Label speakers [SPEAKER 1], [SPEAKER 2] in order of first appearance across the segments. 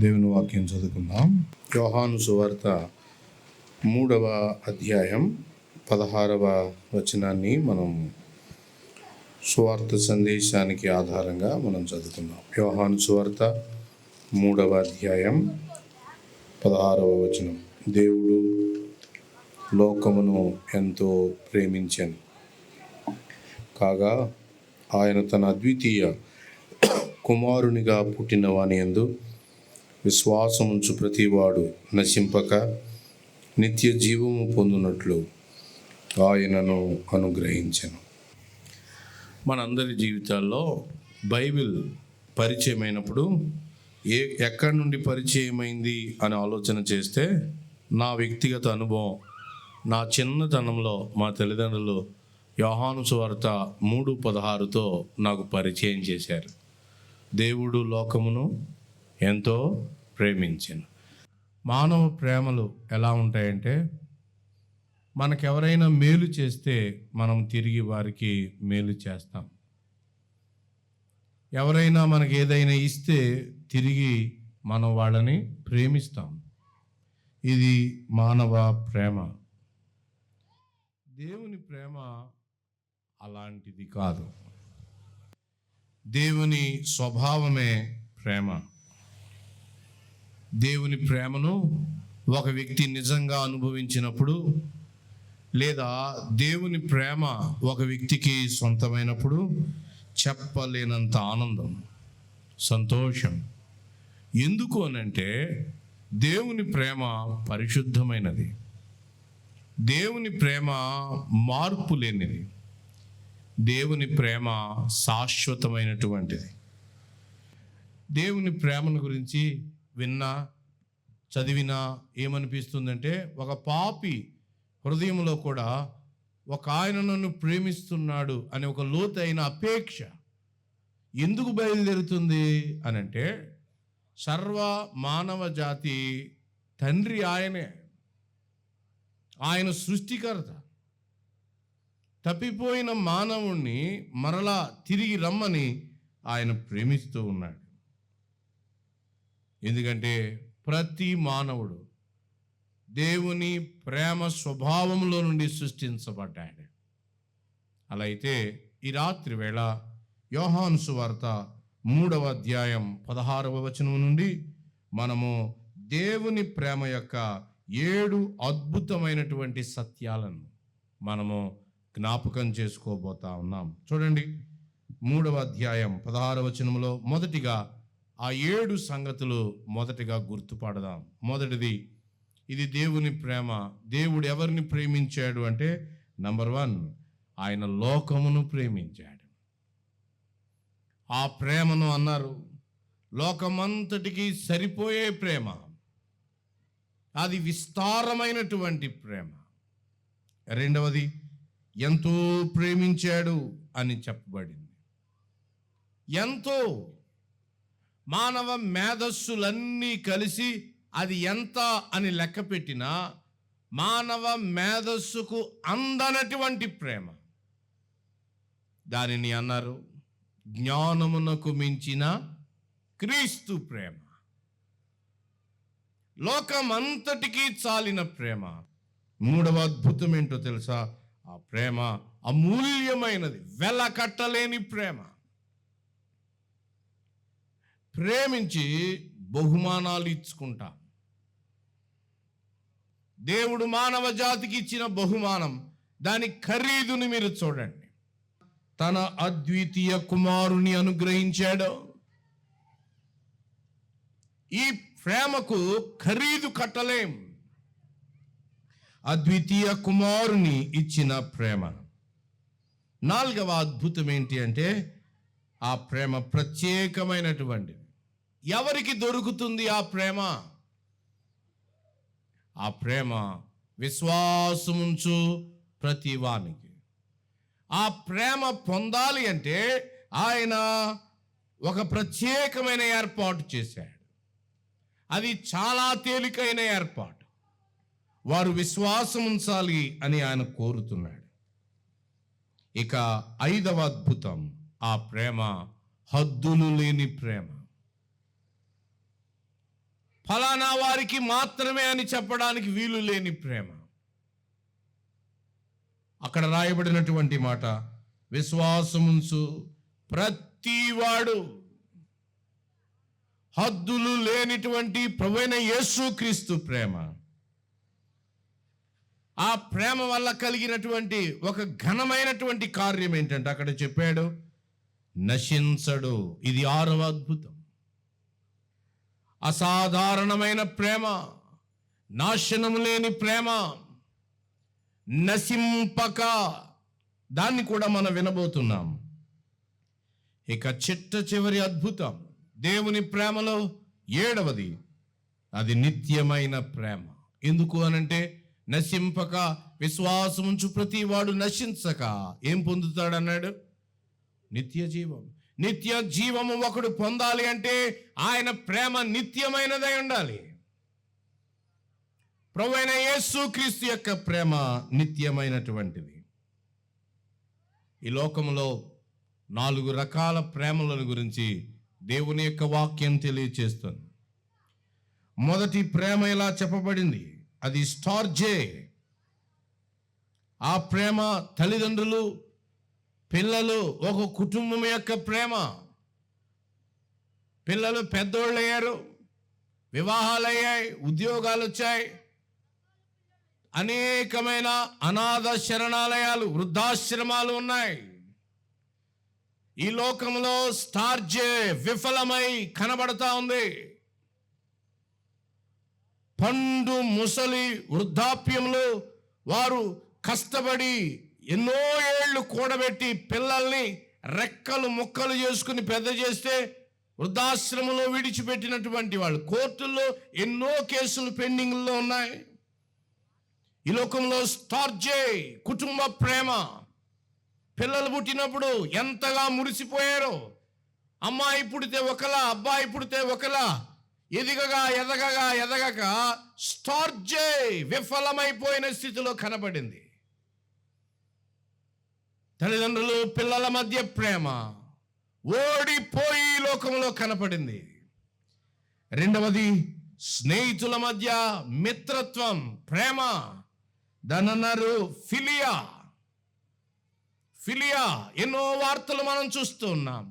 [SPEAKER 1] దేవుని వాక్యం చదువుకుందాం. యోహాను సువార్త 3వ అధ్యాయం 16వ వచనాన్ని మనం సువార్త సందేశానికి ఆధారంగా మనం చదువుకుందాం. యోహాను సువార్త 3వ అధ్యాయం 16వ వచనం. దేవుడు లోకమును ఎంతో ప్రేమించెను కాగా ఆయన తన అద్వితీయ కుమారునిగా పుట్టిన వాని యందు విశ్వాసముంచు ప్రతివాడు నశింపక నిత్య జీవము పొందునట్లు ఆయనను అనుగ్రహించెను. మనందరి జీవితాల్లో బైబిల్ పరిచయమైనప్పుడు ఎక్కడి నుండి పరిచయమైంది అని ఆలోచన చేస్తే, నా వ్యక్తిగత అనుభవం, నా చిన్నతనంలో మా తల్లిదండ్రులు యోహాను సువార్త 3:16తో నాకు పరిచయం చేశారు. దేవుడు లోకమును ఎంతో ప్రేమించెను. మానవ ప్రేమలు ఎలా ఉంటాయంటే, మనకెవరైనా మేలు చేస్తే మనం తిరిగి వారికి మేలు చేస్తాం. ఎవరైనా మనకి ఏదైనా ఇస్తే తిరిగి మనం వాళ్ళని ప్రేమిస్తాం. ఇది మానవ ప్రేమ. దేవుని ప్రేమ అలాంటిది కాదు. దేవుని స్వభావమే ప్రేమ. దేవుని ప్రేమను ఒక వ్యక్తి నిజంగా అనుభవించినప్పుడు, లేదా దేవుని ప్రేమ ఒక వ్యక్తికి సొంతమైనప్పుడు చెప్పలేనంత ఆనందం, సంతోషం. ఎందుకు అనంటే, దేవుని ప్రేమ పరిశుద్ధమైనది. దేవుని ప్రేమ మార్పు లేనిది. దేవుని ప్రేమ శాశ్వతమైనటువంటిది. దేవుని ప్రేమను గురించి విన్నా, చదివినా ఏమనిపిస్తుందంటే, ఒక పాపి హృదయంలో కూడా ఒక ఆయన నన్ను ప్రేమిస్తున్నాడు అనే ఒక లోతైన అపేక్ష ఎందుకు బయలుదేరుతుంది అనంటే, సర్వ మానవ జాతి తండ్రి ఆయనే. ఆయన సృష్టికర్త. తప్పిపోయిన మానవుణ్ణి మరలా తిరిగి రమ్మని ఆయన ప్రేమిస్తూ ఉన్నాడు. ఎందుకంటే ప్రతి మానవుడు దేవుని ప్రేమ స్వభావంలో నుండి సృష్టించబడ్డాడు. అలా అయితే ఈ రాత్రి వేళ యోహాను సువార్త 3వ అధ్యాయం 16వ వచనం నుండి మనము దేవుని ప్రేమ యొక్క 7 అద్భుతమైనటువంటి సత్యాలను మనము జ్ఞాపకం చేసుకోబోతా ఉన్నాం. చూడండి, 3వ అధ్యాయం 16వ వచనంలో మొదటిగా ఆ 7 సంగతులు మొదటిగా గుర్తుపడదాం. మొదటిది, ఇది దేవుని ప్రేమ. దేవుడు ఎవరిని ప్రేమించాడు అంటే, నంబర్ 1, ఆయన లోకమును ప్రేమించాడు. ఆ ప్రేమను అన్నారు లోకమంతటికి సరిపోయే ప్రేమ. అది విస్తారమైనటువంటి ప్రేమ. రెండవది, ఎంతో ప్రేమించాడు అని చెప్పబడింది. ఎంతో. మానవ మేధస్సులన్నీ కలిసి అది ఎంత అని లెక్క పెట్టినా మానవ మేధస్సుకు అందనటువంటి ప్రేమ. దానిని అన్నారు జ్ఞానమునకు మించిన క్రీస్తు ప్రేమ. లోకమంతటికీ చాలిన ప్రేమ. 3వ అద్భుతం ఏంటో తెలుసా? ఆ ప్రేమ అమూల్యమైనది, వెలకట్టలేని ప్రేమ. ప్రేమించి బహుమానాలు ఇచ్చుకుంటాం. దేవుడు మానవ జాతికి ఇచ్చిన బహుమానం, దాని ఖరీదుని మీరు చూడండి. తన అద్వితీయ కుమారుని అనుగ్రహించాడు. ఈ ప్రేమకు ఖరీదు కట్టలేం. అద్వితీయ కుమారుని ఇచ్చిన ప్రేమ. 4వ అద్భుతం ఏంటి అంటే, ఆ ప్రేమ ప్రత్యేకమైనటువంటిది. ఎవరికి దొరుకుతుంది ఆ ప్రేమ? ఆ ప్రేమ విశ్వాసముంచు ప్రతివానికి. ఆ ప్రేమ పొందాలి అంటే ఆయన ఒక ప్రత్యేకమైన ఏర్పాటు చేశాడు. అది చాలా తేలికైన ఏర్పాటు. వారు విశ్వాసం ఉంచాలి అని ఆయన కోరుతున్నాడు. ఇక 5వ అద్భుతం, ఆ ప్రేమ హద్దులు లేని ప్రేమ. ఫలానా వారికి మాత్రమే అని చెప్పడానికి వీలు లేని ప్రేమ. అక్కడ రాయబడినటువంటి మాట, విశ్వాసముంచు ప్రతివాడు, హద్దులు లేనిటువంటి ప్రభువైన యేసుక్రీస్తు ప్రేమ. ఆ ప్రేమ వల్ల కలిగినటువంటి ఒక ఘనమైనటువంటి కార్యం ఏంటంటే అక్కడ చెప్పాడు, నశించడు. ఇది 6వ అద్భుతం. అసాధారణమైన ప్రేమ, నాశనము లేని ప్రేమ, నశింపక, దాన్ని కూడా మనం వినబోతున్నాం. ఇక చిట్ట చివరి అద్భుతం దేవుని ప్రేమలో 7వది, అది నిత్యమైన ప్రేమ. ఎందుకు అనంటే, నశింపక విశ్వాసముంచు ప్రతి వాడు నశించక ఏం పొందుతాడన్నాడు? నిత్య జీవం. నిత్య జీవము ఒకడు పొందాలి అంటే ఆయన ప్రేమ నిత్యమైనదై ఉండాలి. ప్రభువైన యేసుక్రీస్తు యొక్క ప్రేమ నిత్యమైనటువంటిది. ఈ లోకంలో 4 రకాల ప్రేమలను గురించి దేవుని యొక్క వాక్యం తెలియచేస్తుంది. మొదటి ప్రేమ ఇలా చెప్పబడింది, అది స్టార్జే. ఆ ప్రేమ తల్లిదండ్రులు, పిల్లలు, ఒక కుటుంబం యొక్క ప్రేమ. పిల్లలు పెద్దోళ్ళు అయ్యారు, వివాహాలు అయ్యాయి, ఉద్యోగాలు వచ్చాయి, అనేకమైన అనాథ శరణాలయాలు, వృద్ధాశ్రమాలు ఉన్నాయి. ఈ లోకంలో స్టార్జే విఫలమై కనబడతా ఉంది. పండు ముసలి వృద్ధాప్యంలో వారు కష్టపడి ఎన్నో ఏళ్ళు కూడబెట్టి పిల్లల్ని రెక్కలు ముక్కలు చేసుకుని పెద్ద చేస్తే వృద్ధాశ్రమంలో విడిచిపెట్టినటువంటి వాళ్ళు. కోర్టుల్లో ఎన్నో కేసులు పెండింగ్లో ఉన్నాయి. ఈ లోకంలో స్టార్జే కుటుంబ ప్రేమ. పిల్లలు పుట్టినప్పుడు ఎంతగా మురిసిపోయారో, అమ్మాయి పుడితే ఒకలా, అబ్బాయి పుడితే ఒకలా, ఎదగక స్టార్జే విఫలమైపోయిన స్థితిలో కనబడింది. తల్లిదండ్రులు పిల్లల మధ్య ప్రేమ ఓడిపోయి లోకంలో కనపడింది. 2వది స్నేహితుల మధ్య మిత్రత్వం, ప్రేమ. దాన్ని అన్నారు ఫిలియా. ఎన్నో వార్తలు మనం చూస్తూ ఉన్నాం.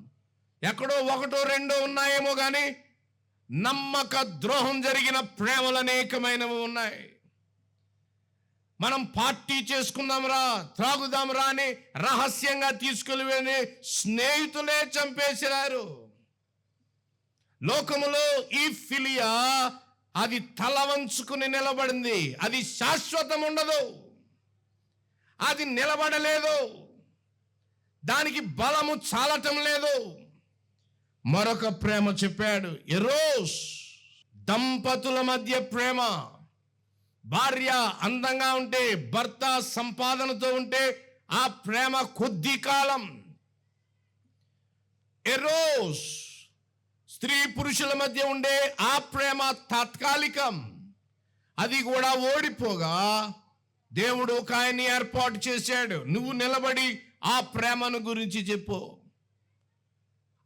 [SPEAKER 1] ఎక్కడో 1, 2 ఉన్నాయేమో కానీ నమ్మక ద్రోహం జరిగిన ప్రేమలు అనేకమైనవి ఉన్నాయి. మనం పార్టీ చేసుకుందాంరా, త్రాగుదాంరా అని రహస్యంగా తీసుకెళ్ళి స్నేహితులే చంపేసినారు. లోకములో ఈ ఫిలియా అది తల వంచుకుని నిలబడింది. అది శాశ్వతం ఉండదు, అది నిలబడలేదు, దానికి బలము చాలటం లేదు. మరొక ప్రేమ చెప్పాడు, ఎరోస్, దంపతుల మధ్య ప్రేమ. భార్య అందంగా ఉంటే, భర్త సంపాదనతో ఉంటే ఆ ప్రేమ కొద్ది కాలం. ఎరోస్, స్త్రీ పురుషుల మధ్య ఉండే ఆ ప్రేమ తాత్కాలికం. అది కూడా ఓడిపోగా దేవుడు ఒక ఆయన్ని ఏర్పాటు చేశాడు. నువ్వు నిలబడి ఆ ప్రేమను గురించి చెప్పు.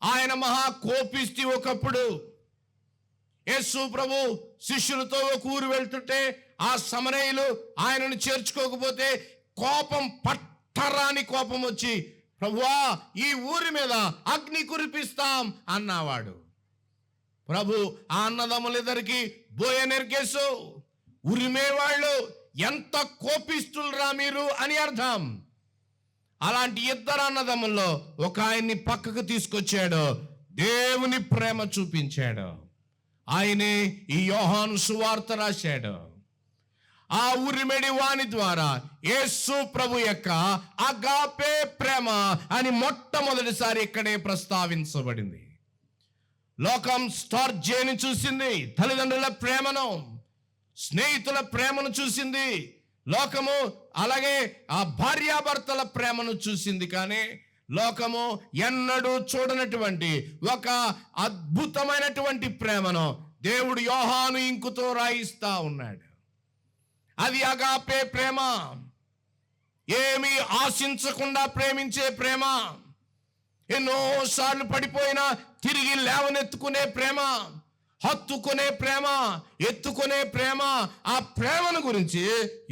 [SPEAKER 1] ఆయన మహా కోపిష్టి. ఒకప్పుడు యేసు ప్రభు శిష్యులతో ఒక ఊరు వెళ్తుంటే ఆ సమరయులు ఆయనను చేర్చుకోకపోతే కోపం, పట్టరాని కోపం వచ్చి, ప్రభువా ఈ ఊరి మీద అగ్ని కురిపిస్తాం అన్నవాడు. ప్రభు ఆ అన్నదమ్ములిద్దరికి బోయనెర్గేసు, ఉరిమేవాళ్ళు, ఎంత కోపిస్తులరా మీరు అని అర్థం. అలాంటి 2 అన్నదమ్ముల్లో ఒక ఆయన్ని పక్కకు తీసుకొచ్చాడు, దేవుని ప్రేమ చూపించాడు. ఆయనే ఈ యోహాను సువార్త రాశాడు. ఆ ఉరిమెడి వాని ద్వారా యేసు ప్రభు యొక్క అగాపే ప్రేమ అని మొట్టమొదటిసారి ఇక్కడే ప్రస్తావించబడింది. లోకం స్టార్జేని చూసింది, తల్లిదండ్రుల ప్రేమను, స్నేహితుల ప్రేమను చూసింది. లోకము అలాగే ఆ భార్యాభర్తల ప్రేమను చూసింది. కానీ లోకము ఎన్నడూ చూడనటువంటి ఒక అద్భుతమైనటువంటి ప్రేమను దేవుడు యోహాను ఇంకుతో రాయిస్తా ఉన్నాడు. అది అగాపే ప్రేమ. ఏమీ ఆశించకుండా ప్రేమించే ప్రేమ. ఎన్నోసార్లు పడిపోయినా తిరిగి లేవనెత్తుకునే ప్రేమ. హత్తుకునే ప్రేమ, ఎత్తుకునే ప్రేమ, ఆ ప్రేమను గురించి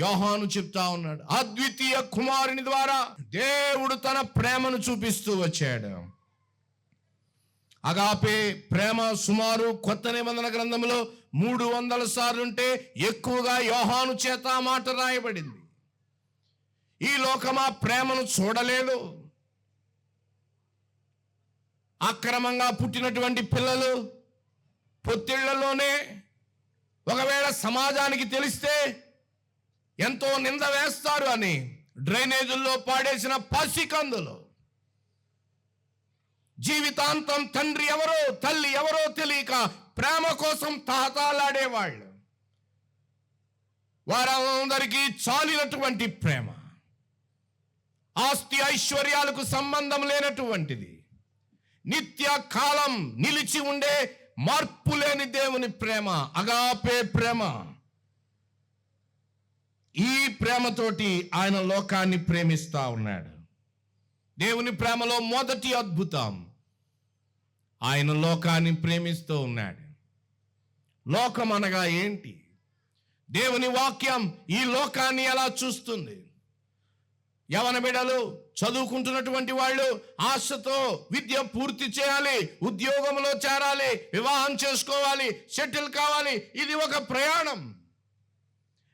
[SPEAKER 1] యోహాను చెప్తా ఉన్నాడు. అద్వితీయ కుమారుని ద్వారా దేవుడు తన ప్రేమను చూపిస్తూ వచ్చాడు. అగాపే ప్రేమ సుమారు కొత్త నిబంధన గ్రంథంలో 300 సార్లు ఉంటే ఎక్కువగా యోహాను చేత ఆ మాట రాయబడింది. ఈ లోకం ఆ ప్రేమను చూడలేదు. అక్రమంగా పుట్టినటువంటి పిల్లలు పొత్తిళ్లలోనే ఒకవేళ సమాజానికి తెలిస్తే ఎంతో నింద వేస్తారు అని డ్రైనేజుల్లో పాడేసిన పసికందులు జీవితాంతం తండ్రి ఎవరో తల్లి ఎవరో తెలియక ప్రేమ కోసం తాతాలాడేవాళ్ళు. వారందరికీ చాలినటువంటి ప్రేమ, ఆస్తి ఐశ్వర్యాలకు సంబంధం లేనటువంటిది, నిత్య కాలం నిలిచి ఉండే మార్పు లేని దేవుని ప్రేమ, అగాపే ప్రేమ. ఈ ప్రేమతోటి ఆయన లోకాన్ని ప్రేమిస్తా ఉన్నాడు. దేవుని ప్రేమలో మొదటి అద్భుతం, ఆయన లోకాన్ని ప్రేమిస్తూ ఉన్నాడు. లోకం అనగా ఏంటి? దేవుని వాక్యం ఈ లోకాన్ని ఎలా చూస్తుంది? యవన బిడ్డలు, చదువుకుంటున్నటువంటి వాళ్ళు ఆశతో విద్య పూర్తి చేయాలి, ఉద్యోగంలో చేరాలి, వివాహం చేసుకోవాలి, సెటిల్ కావాలి. ఇది ఒక ప్రయాణం.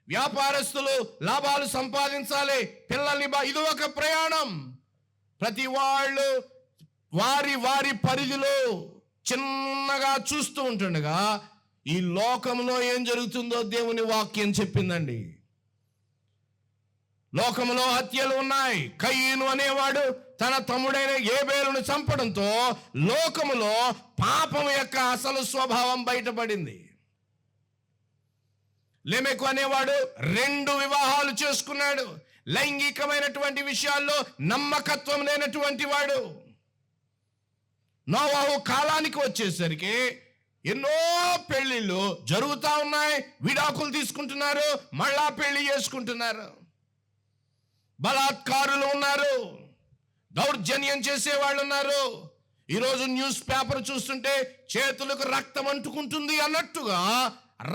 [SPEAKER 1] వ్యాపారస్తులు లాభాలు సంపాదించాలి, పిల్లల్ని ఇది ఒక ప్రయాణం. ప్రతి వాళ్ళు వారి వారి పరిధిలో చిన్నగా చూస్తూ ఉంటుండగా ఈ లోకంలో ఏం జరుగుతుందో దేవుని వాక్యం చెప్పిందండి. లోకములో హత్యలు ఉన్నాయి. కయీను అనేవాడు తన తమ్ముడైన ఏబేలును చంపడంతో లోకములో పాపం యొక్క అసలు స్వభావం బయటపడింది. లెమెకు అనేవాడు 2 వివాహాలు చేసుకున్నాడు. లైంగికమైనటువంటి విషయాల్లో నమ్మకత్వం లేనటువంటి వాడు. నోవాహు కాలానికి వచ్చేసరికి ఎన్నో పెళ్లిళ్ళు జరుగుతూ ఉన్నాయి. విడాకులు తీసుకుంటున్నారు, మళ్ళా పెళ్లి చేసుకుంటున్నారు. బలాత్కారులు ఉన్నారు, దౌర్జన్యం చేసేవాళ్ళు ఉన్నారు. ఈరోజు న్యూస్ పేపర్ చూస్తుంటే చేతులకు రక్తం అంటుకుంటుంది అన్నట్టుగా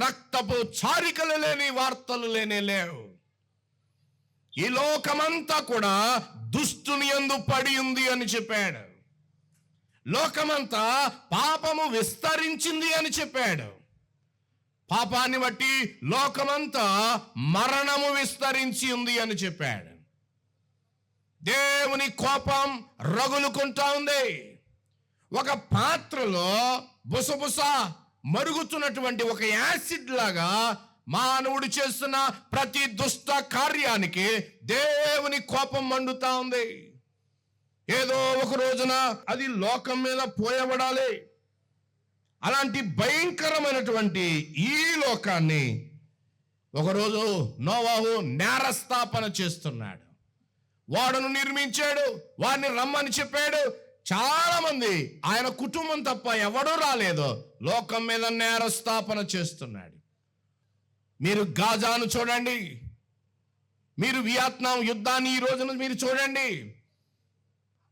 [SPEAKER 1] రక్తపు చారికలు లేని వార్తలు లేవు. ఈ లోకమంతా కూడా దుష్టుని యందు పడి ఉంది అని చెప్పాడు. లోకమంతా పాపము విస్తరించింది అని చెప్పాడు. పాపాన్ని బట్టి లోకమంతా మరణము విస్తరించి ఉంది అని చెప్పాడు. దేవుని కోపం రగులుకుంటా ఉంది. ఒక పాత్రలో బుసబుస మరుగుతున్నటువంటి ఒక యాసిడ్ లాగా మానవుడు చేస్తున్న ప్రతి దుష్ట కార్యానికి దేవుని కోపం మండుతా ఉంది. ఏదో ఒక రోజున అది లోకం మీద పోయబడాలి. అలాంటి భయంకరమైనటువంటి ఈ లోకాన్ని ఒకరోజు నోవాహు నేరస్థాపన చేస్తున్నాడు. వాడును నిర్మించాడు, వాడిని రమ్మని చెప్పాడు. చాలా మంది, ఆయన కుటుంబం తప్ప ఎవడూ రాలేదు. లోకం మీద నేరస్థాపన చేస్తున్నాడు. మీరు గాజాను చూడండి, మీరు వియత్నాం యుద్ధాన్ని ఈ రోజున మీరు చూడండి,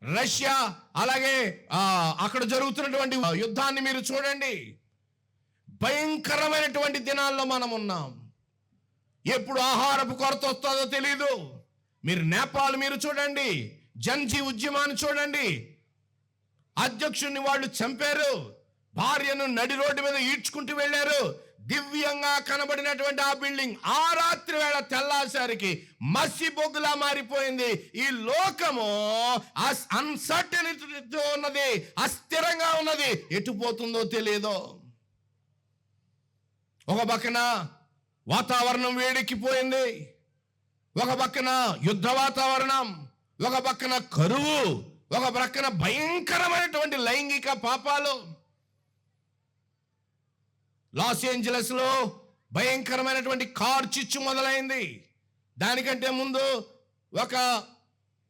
[SPEAKER 1] రష్యా అలాగే అక్కడ జరుగుతున్నటువంటి యుద్ధాన్ని మీరు చూడండి. భయంకరమైనటువంటి దినాల్లో మనం ఉన్నాం. ఎప్పుడు ఆహారపు కొరత వస్తుందో తెలీదు. మీరు నేపాల్ మీరు చూడండి, జన్జీ ఉద్యమాన్ని చూడండి. అధ్యక్షుడిని వాళ్ళు చంపారు, భార్యను నడి రోడ్డు మీద ఈడ్చుకుంటూ వెళ్ళారు. దివ్యంగా కనబడినటువంటి ఆ బిల్డింగ్ ఆ రాత్రి వేళ తెల్లాసరికి మసి బొగ్గులా మారిపోయింది. ఈ లోకము అన్సర్టనిటీతో ఉన్నది, అస్థిరంగా ఉన్నది, ఎటు పోతుందో తెలియదు. ఒక పక్కన వాతావరణం వేడెక్కిపోయింది, ఒక పక్కన యుద్ధ వాతావరణం, ఒక పక్కన కరువు, ఒక పక్కన భయంకరమైనటువంటి లైంగిక పాపాలు. లాస్ ఏంజలస్ లో భయంకరమైనటువంటి కార్ చిచ్చు మొదలైంది. దానికంటే ముందు ఒక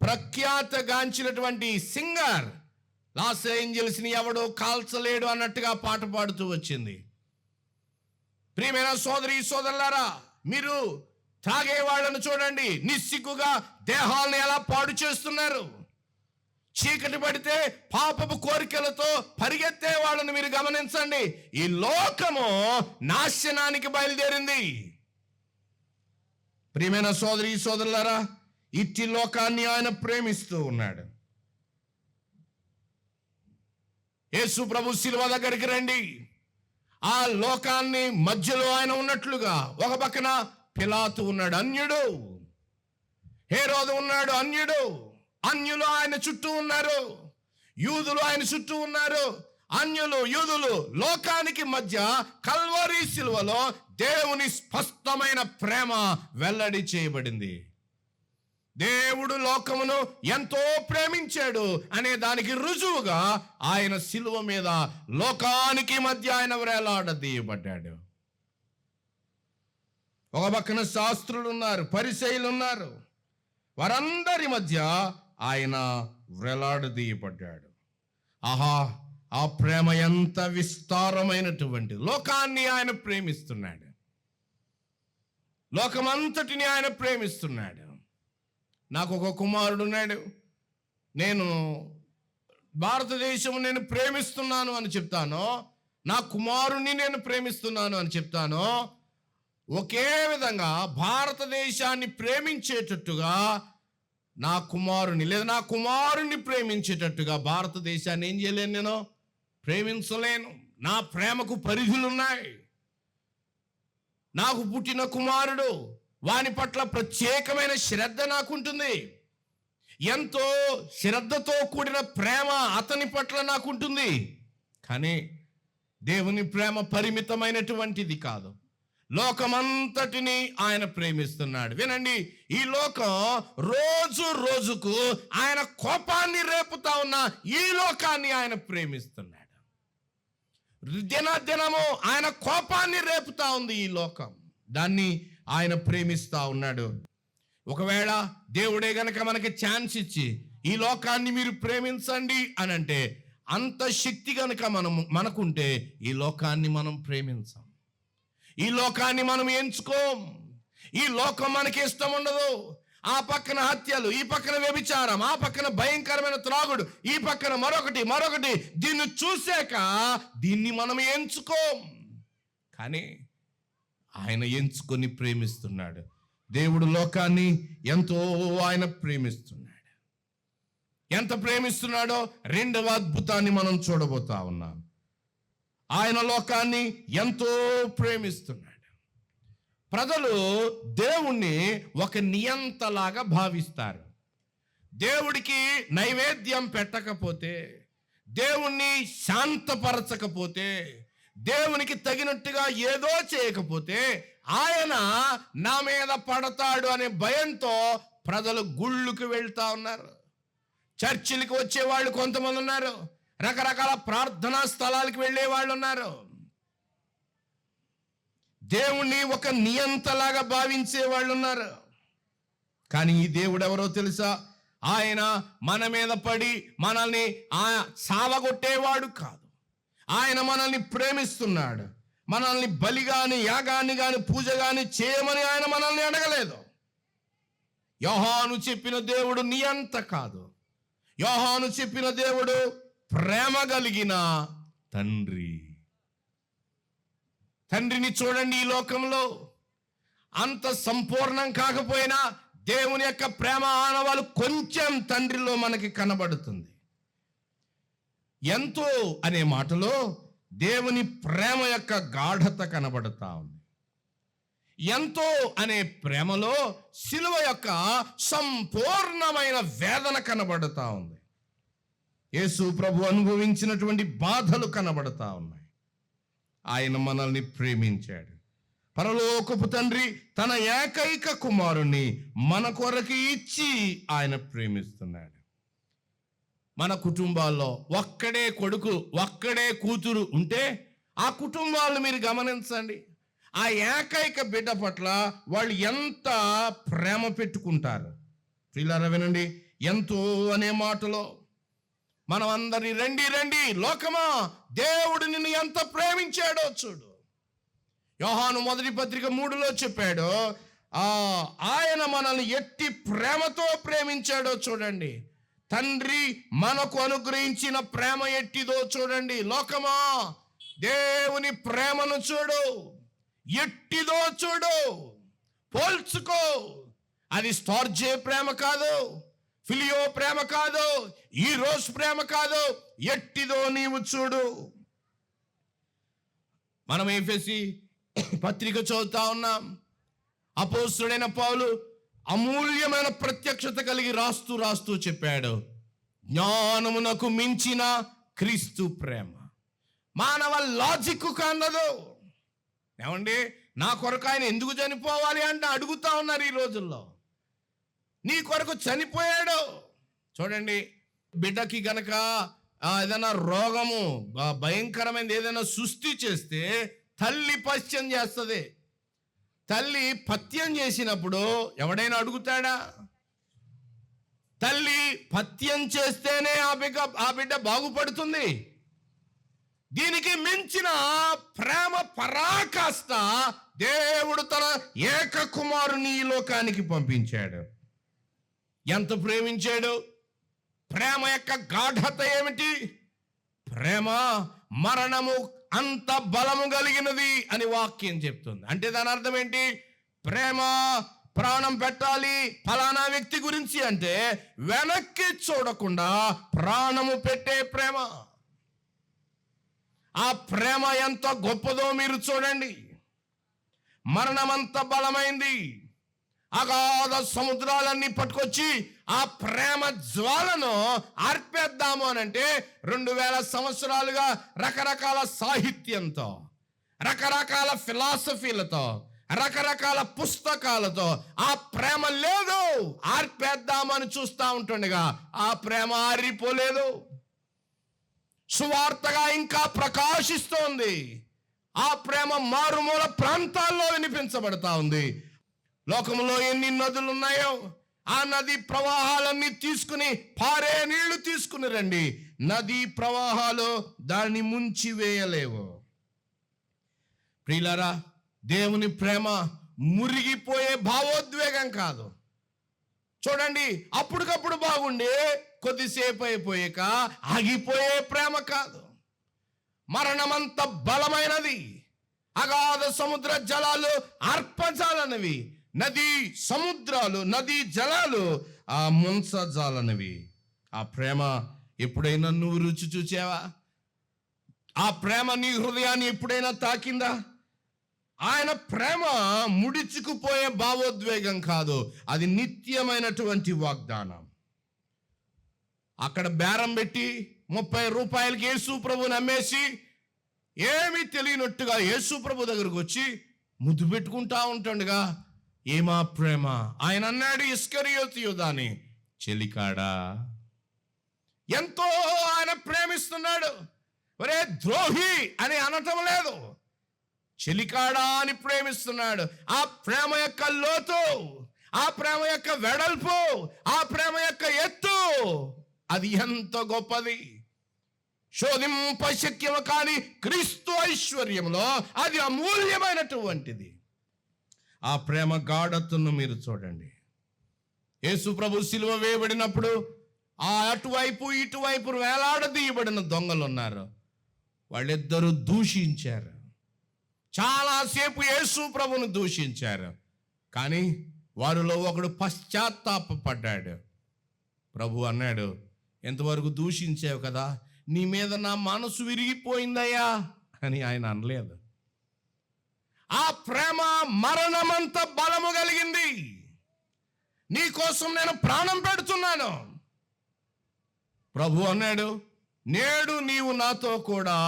[SPEAKER 1] ప్రఖ్యాతగాంచినటువంటి సింగర్ లాస్ ఏంజల్స్ ని ఎవడో కాల్చలేడు అన్నట్టుగా పాట పాడుతూ వచ్చింది. ప్రియమైన సోదరి సోదరులారా, మీరు తాగే వాళ్ళను చూడండి, నిస్సిగ్గుగా దేహాలను ఎలా పాడు చేస్తున్నారు. చీకటి పడితే పాపపు కోరికలతో పరిగెత్తే వాళ్ళని మీరు గమనించండి. ఈ లోకము నాశనానికి బయలుదేరింది. ప్రియమైన సోదరి సోదరులారా, ఇట్టి లోకాన్ని ఆయన ప్రేమిస్తూ ఉన్నాడు. యేసు ప్రభు శిలువ దగ్గరికి రండి. ఆ లోకాన్ని మధ్యలో ఆయన ఉన్నట్లుగా ఒక పక్కన పిలాతు ఉన్నాడు, అన్యుడు. హేరోదు ఉన్నాడు, అన్యుడు. అన్యులు ఆయన చుట్టూ ఉన్నారు, యూదులు ఆయన చుట్టూ ఉన్నారు. అన్యులు యూదులు లోకానికి మధ్య కల్వరి శిలువలో దేవుని స్పష్టమైన ప్రేమ వెల్లడి చేయబడింది. దేవుడు లోకమును ఎంతో ప్రేమించాడు అనే దానికి రుజువుగా ఆయన శిలువ మీద లోకానికి మధ్య ఆయన వేలాడదీయబడ్డాడు. ఒక పక్కన శాస్త్రులు ఉన్నారు, పరిసయ్యులు ఉన్నారు. వారందరి మధ్య ఆయన వేలాడదీయబడ్డాడు. ఆహా, ఆ ప్రేమ ఎంత విస్తారమైనటువంటి. లోకాన్ని ఆయన ప్రేమిస్తున్నాడు, లోకమంతటిని ఆయన ప్రేమిస్తున్నాడు. నాకు ఒక కుమారుడు ఉన్నాడు. నేను భారతదేశం నేను ప్రేమిస్తున్నాను అని చెప్తాను, నా కుమారుణ్ణి నేను ప్రేమిస్తున్నాను అని చెప్తాను. ఒకే విధంగా భారతదేశాన్ని ప్రేమించేటట్టుగా నా కుమారుని లేదా నా కుమారుణ్ణి ప్రేమించేటట్టుగా భారతదేశాన్ని ఏం చేయలేను, నేను ప్రేమించలేను. నా ప్రేమకు పరిధులున్నాయి. నాకు పుట్టిన కుమారుడు, వాని పట్ల ప్రత్యేకమైన శ్రద్ధ నాకుంటుంది. ఎంతో శ్రద్ధతో కూడిన ప్రేమ అతని పట్ల నాకుంటుంది. కానీ దేవుని ప్రేమ పరిమితమైనటువంటిది కాదు. లోకమంతటిని ఆయన ప్రేమిస్తున్నాడు. వినండి, ఈ లోకం రోజు రోజుకు ఆయన కోపాన్ని రేపుతా ఉన్న ఈ లోకాన్ని ఆయన ప్రేమిస్తున్నాడు. దినదినము ఆయన కోపాన్ని రేపుతా ఉంది ఈ లోకం, దాన్ని ఆయన ప్రేమిస్తా ఉన్నాడు. ఒకవేళ దేవుడే గనక మనకి ఛాన్స్ ఇచ్చి ఈ లోకాన్ని మీరు ప్రేమించండి అని అంటే, అంత శక్తి గనక మనకుంటే ఈ లోకాన్ని మనం ప్రేమించాం. ఈ లోకాన్ని మనం ఎంచుకోం. ఈ లోకం మనకి ఇష్టం ఉండదు. ఆ పక్కన హత్యలు, ఈ పక్కన వ్యభిచారం, ఆ పక్కన భయంకరమైన త్రాగుడు, ఈ పక్కన మరొకటి. దీన్ని చూశాక దీన్ని మనం ఎంచుకోం. కానీ ఆయన ఎంచుకొని ప్రేమిస్తున్నాడు. దేవుడు లోకాన్ని ఎంతో ఆయన ప్రేమిస్తున్నాడు. ఎంత ప్రేమిస్తున్నాడో రెండవ అద్భుతాన్ని మనం చూడబోతా ఉన్నాం. ఆయన లోకాన్ని ఎంతో ప్రేమిస్తున్నాడు. ప్రజలు దేవుణ్ణి ఒక నియంతలాగా భావిస్తారు. దేవుడికి నైవేద్యం పెట్టకపోతే, దేవుణ్ణి శాంతపరచకపోతే, దేవునికి తగినట్టుగా ఏదో చేయకపోతే ఆయన నా మీద పడతాడు అనే భయంతో ప్రజలు గుళ్ళుకు వెళ్తా ఉన్నారు. చర్చిలకు వచ్చే వాళ్ళు కొంతమంది ఉన్నారు, రకరకాల ప్రార్థనా స్థలాలకు వెళ్ళే వాళ్ళు ఉన్నారు. దేవుణ్ణి ఒక నియంతలాగా భావించే వాళ్ళు ఉన్నారు. కానీ ఈ దేవుడు ఎవరో తెలుసా? ఆయన మన మీద పడి మనల్ని సావగొట్టేవాడు కాదు. ఆయన మనల్ని ప్రేమిస్తున్నాడు. మనల్ని బలి గాని, యాగాన్ని గాని, పూజ గాని చేయమని ఆయన మనల్ని అడగలేదు. యోహాను చెప్పిన దేవుడు నియంత కాదు. యోహాను చెప్పిన దేవుడు ప్రేమ కలిగిన తండ్రి. తండ్రిని చూడండి. ఈ లోకంలో అంత సంపూర్ణం కాకపోయినా దేవుని యొక్క ప్రేమ ఆనవాలు కొంచెం తండ్రిలో మనకి కనబడుతుంది. ఎంతో అనే మాటలో దేవుని ప్రేమ యొక్క గాఢత కనబడతా ఉంది. ఎంతో అనే ప్రేమలో శిలువ యొక్క సంపూర్ణమైన వేదన కనబడతా ఉంది. యేసు ప్రభు అనుభవించినటువంటి బాధలు కనబడతా ఉన్నాయి. ఆయన మనల్ని ప్రేమించాడు. పరలోకపు తండ్రి తన ఏకైక కుమారుణ్ణి మన కొరకు ఇచ్చి ఆయన ప్రేమిస్తున్నాడు. మన కుటుంబాల్లో ఒక్కడే కొడుకు, ఒక్కడే కూతురు ఉంటే ఆ కుటుంబాలను మీరు గమనించండి. ఆ ఏకైక బిడ్డ పట్ల వాళ్ళు ఎంత ప్రేమ పెట్టుకుంటారు. ప్రియులారా వినండి, ఎంతో అనే మాటలో మనం అందరినీ రండి రండి లోకమా, దేవుడు నిన్ను ఎంత ప్రేమించాడో చూడు. యోహాను 1:3 చెప్పాడు, ఆయన మనల్ని ఎట్టి ప్రేమతో ప్రేమించాడో చూడండి. తండ్రి మనకు అనుగ్రహించిన ప్రేమ ఎట్టిదో చూడండి. లోకమా, దేవుని ప్రేమను చూడు, ఎట్టిదో చూడు, పోల్చుకో. అది స్టార్జే ప్రేమ కాదు, ఫిలియో ప్రేమ కాదు, ఈ రోజు ప్రేమ కాదు, ఎట్టిదో నీవు చూడు. మనం ఎఫెసీ పత్రిక చదువుతా ఉన్నాం. అపోస్తలుడైన పౌలు అమూల్యమైన ప్రత్యక్షత కలిగి రాస్తూ చెప్పాడు, జ్ఞానమునకు మించిన క్రీస్తు ప్రేమ. మానవ లాజిక్ కన్నదు. ఏమండి, నా కొరకు ఆయన ఎందుకు చనిపోవాలి అంటే అడుగుతా ఉన్నారు ఈ రోజుల్లో. నీ కొరకు చనిపోయాడు. చూడండి, బిడ్డకి గనక ఏదైనా రోగము భయంకరమైనది ఏదైనా సృష్టి చేస్తే తల్లి పథ్యం చేస్తుంది. తల్లి పథ్యం చేసినప్పుడు ఎవడైనా అడుగుతాడా? తల్లి పథ్యం చేస్తేనే ఆ బిడ్డ బాగుపడుతుంది. దీనికి మించిన ప్రేమ పరాకాష్ట దేవుడు తన ఏక కుమారుని ఈ లోకానికి పంపించాడు. ఎంత ప్రేమించాడు! ప్రేమ యొక్క గాఢత ఏమిటి? ప్రేమ మరణము అంత బలము కలిగినది అని వాక్యం చెప్తుంది. అంటే దాని అర్థం ఏంటి? ప్రేమ ప్రాణం పెట్టాలి ఫలానా వ్యక్తి గురించి అంటే వెనక్కి చూడకుండా ప్రాణము పెట్టే ప్రేమ. ఆ ప్రేమ ఎంత గొప్పదో మీరు చూడండి. మరణమంత బలమైంది. అగాధ సముద్రాలన్నీ పట్టుకొచ్చి ఆ ప్రేమ జ్వాలను ఆర్పేద్దాము అని అంటే 2000 సంవత్సరాలుగా రకరకాల సాహిత్యంతో, రకరకాల ఫిలాసఫీలతో, రకరకాల పుస్తకాలతో ఆ ప్రేమ లేదు ఆర్పేద్దామని చూస్తూ ఉంటుండగా ఆ ప్రేమ ఆరిపోలేదు. సువార్తగా ఇంకా ప్రకాశిస్తోంది. ఆ ప్రేమ మారుమూల ప్రాంతాల్లో వినిపించబడతా ఉంది. లోకంలో ఎన్ని నదులు ఉన్నాయో ఆ నది ప్రవాహాలన్నీ తీసుకుని పారే నీళ్లు తీసుకుని రండి, నదీ ప్రవాహాలు దాన్ని ముంచి వేయలేవు. ప్రియులారా, దేవుని ప్రేమ మురిగిపోయే భావోద్వేగం కాదు. చూడండి, అప్పటికప్పుడు బాగుండి కొద్దిసేపు అయిపోయాక ఆగిపోయే ప్రేమ కాదు. మరణమంత బలమైనది. అగాధ సముద్ర జలాలు అర్పజాలనివి, నదీ సముద్రాలు నదీ జలాలు ఆ ముంచజాలనివి. ఆ ప్రేమ ఎప్పుడైనా నువ్వు రుచి చూచావా? ఆ ప్రేమ నీ హృదయాన్ని ఎప్పుడైనా తాకిందా? ఆయన ప్రేమ ముడిచుకుపోయే భావోద్వేగం కాదు, అది నిత్యమైనటువంటి వాగ్దానం. అక్కడ బేరం పెట్టి 30 రూపాయలకి యేసు ప్రభుని అమ్మేసి ఏమీ తెలియనట్టుగా యేసు ప్రభు దగ్గరకు వచ్చి ముద్దు పెట్టుకుంటా ఉంటుండగా ఏమా ప్రేమ? ఆయన అన్నాడు ఇస్కరియోతు యూదాని, చెలికాడా, ఎంతో ఆయన ప్రేమిస్తున్నాడు. ఒరే ద్రోహి అని అనటం లేదు, చెలికాడా అని ప్రేమిస్తున్నాడు. ఆ ప్రేమ యొక్క లోతు, ఆ ప్రేమ యొక్క వెడల్పు, ఆ ప్రేమ యొక్క ఎత్తు అది ఎంత గొప్పది! శోధింప శక్యము కాని క్రీస్తు ఐశ్వర్యంలో అది అమూల్యమైనటువంటిది. ఆ ప్రేమ గాఢతను మీరు చూడండి. యేసు ప్రభు సిలువ వేయబడినప్పుడు ఆ అటువైపు ఇటువైపు వేలాడదీయబడిన దొంగలు ఉన్నారు. వాళ్ళిద్దరూ దూషించారు, చాలాసేపు యేసు ప్రభును దూషించారు. కానీ వారిలో ఒకడు పశ్చాత్తాపపడ్డాడు. ప్రభు అన్నాడు, ఎంతవరకు దూషించావు కదా, నీ మీద నా మనసు విరిగిపోయిందయ్యా అని ఆయన అనలేదు. ఆ ప్రేమ మరణమంత బలము కలిగింది. నీ కోసం నేను ప్రాణం పెడుతున్నాను. ప్రభు అన్నాడు, నేడు నీవు నాతో కూడా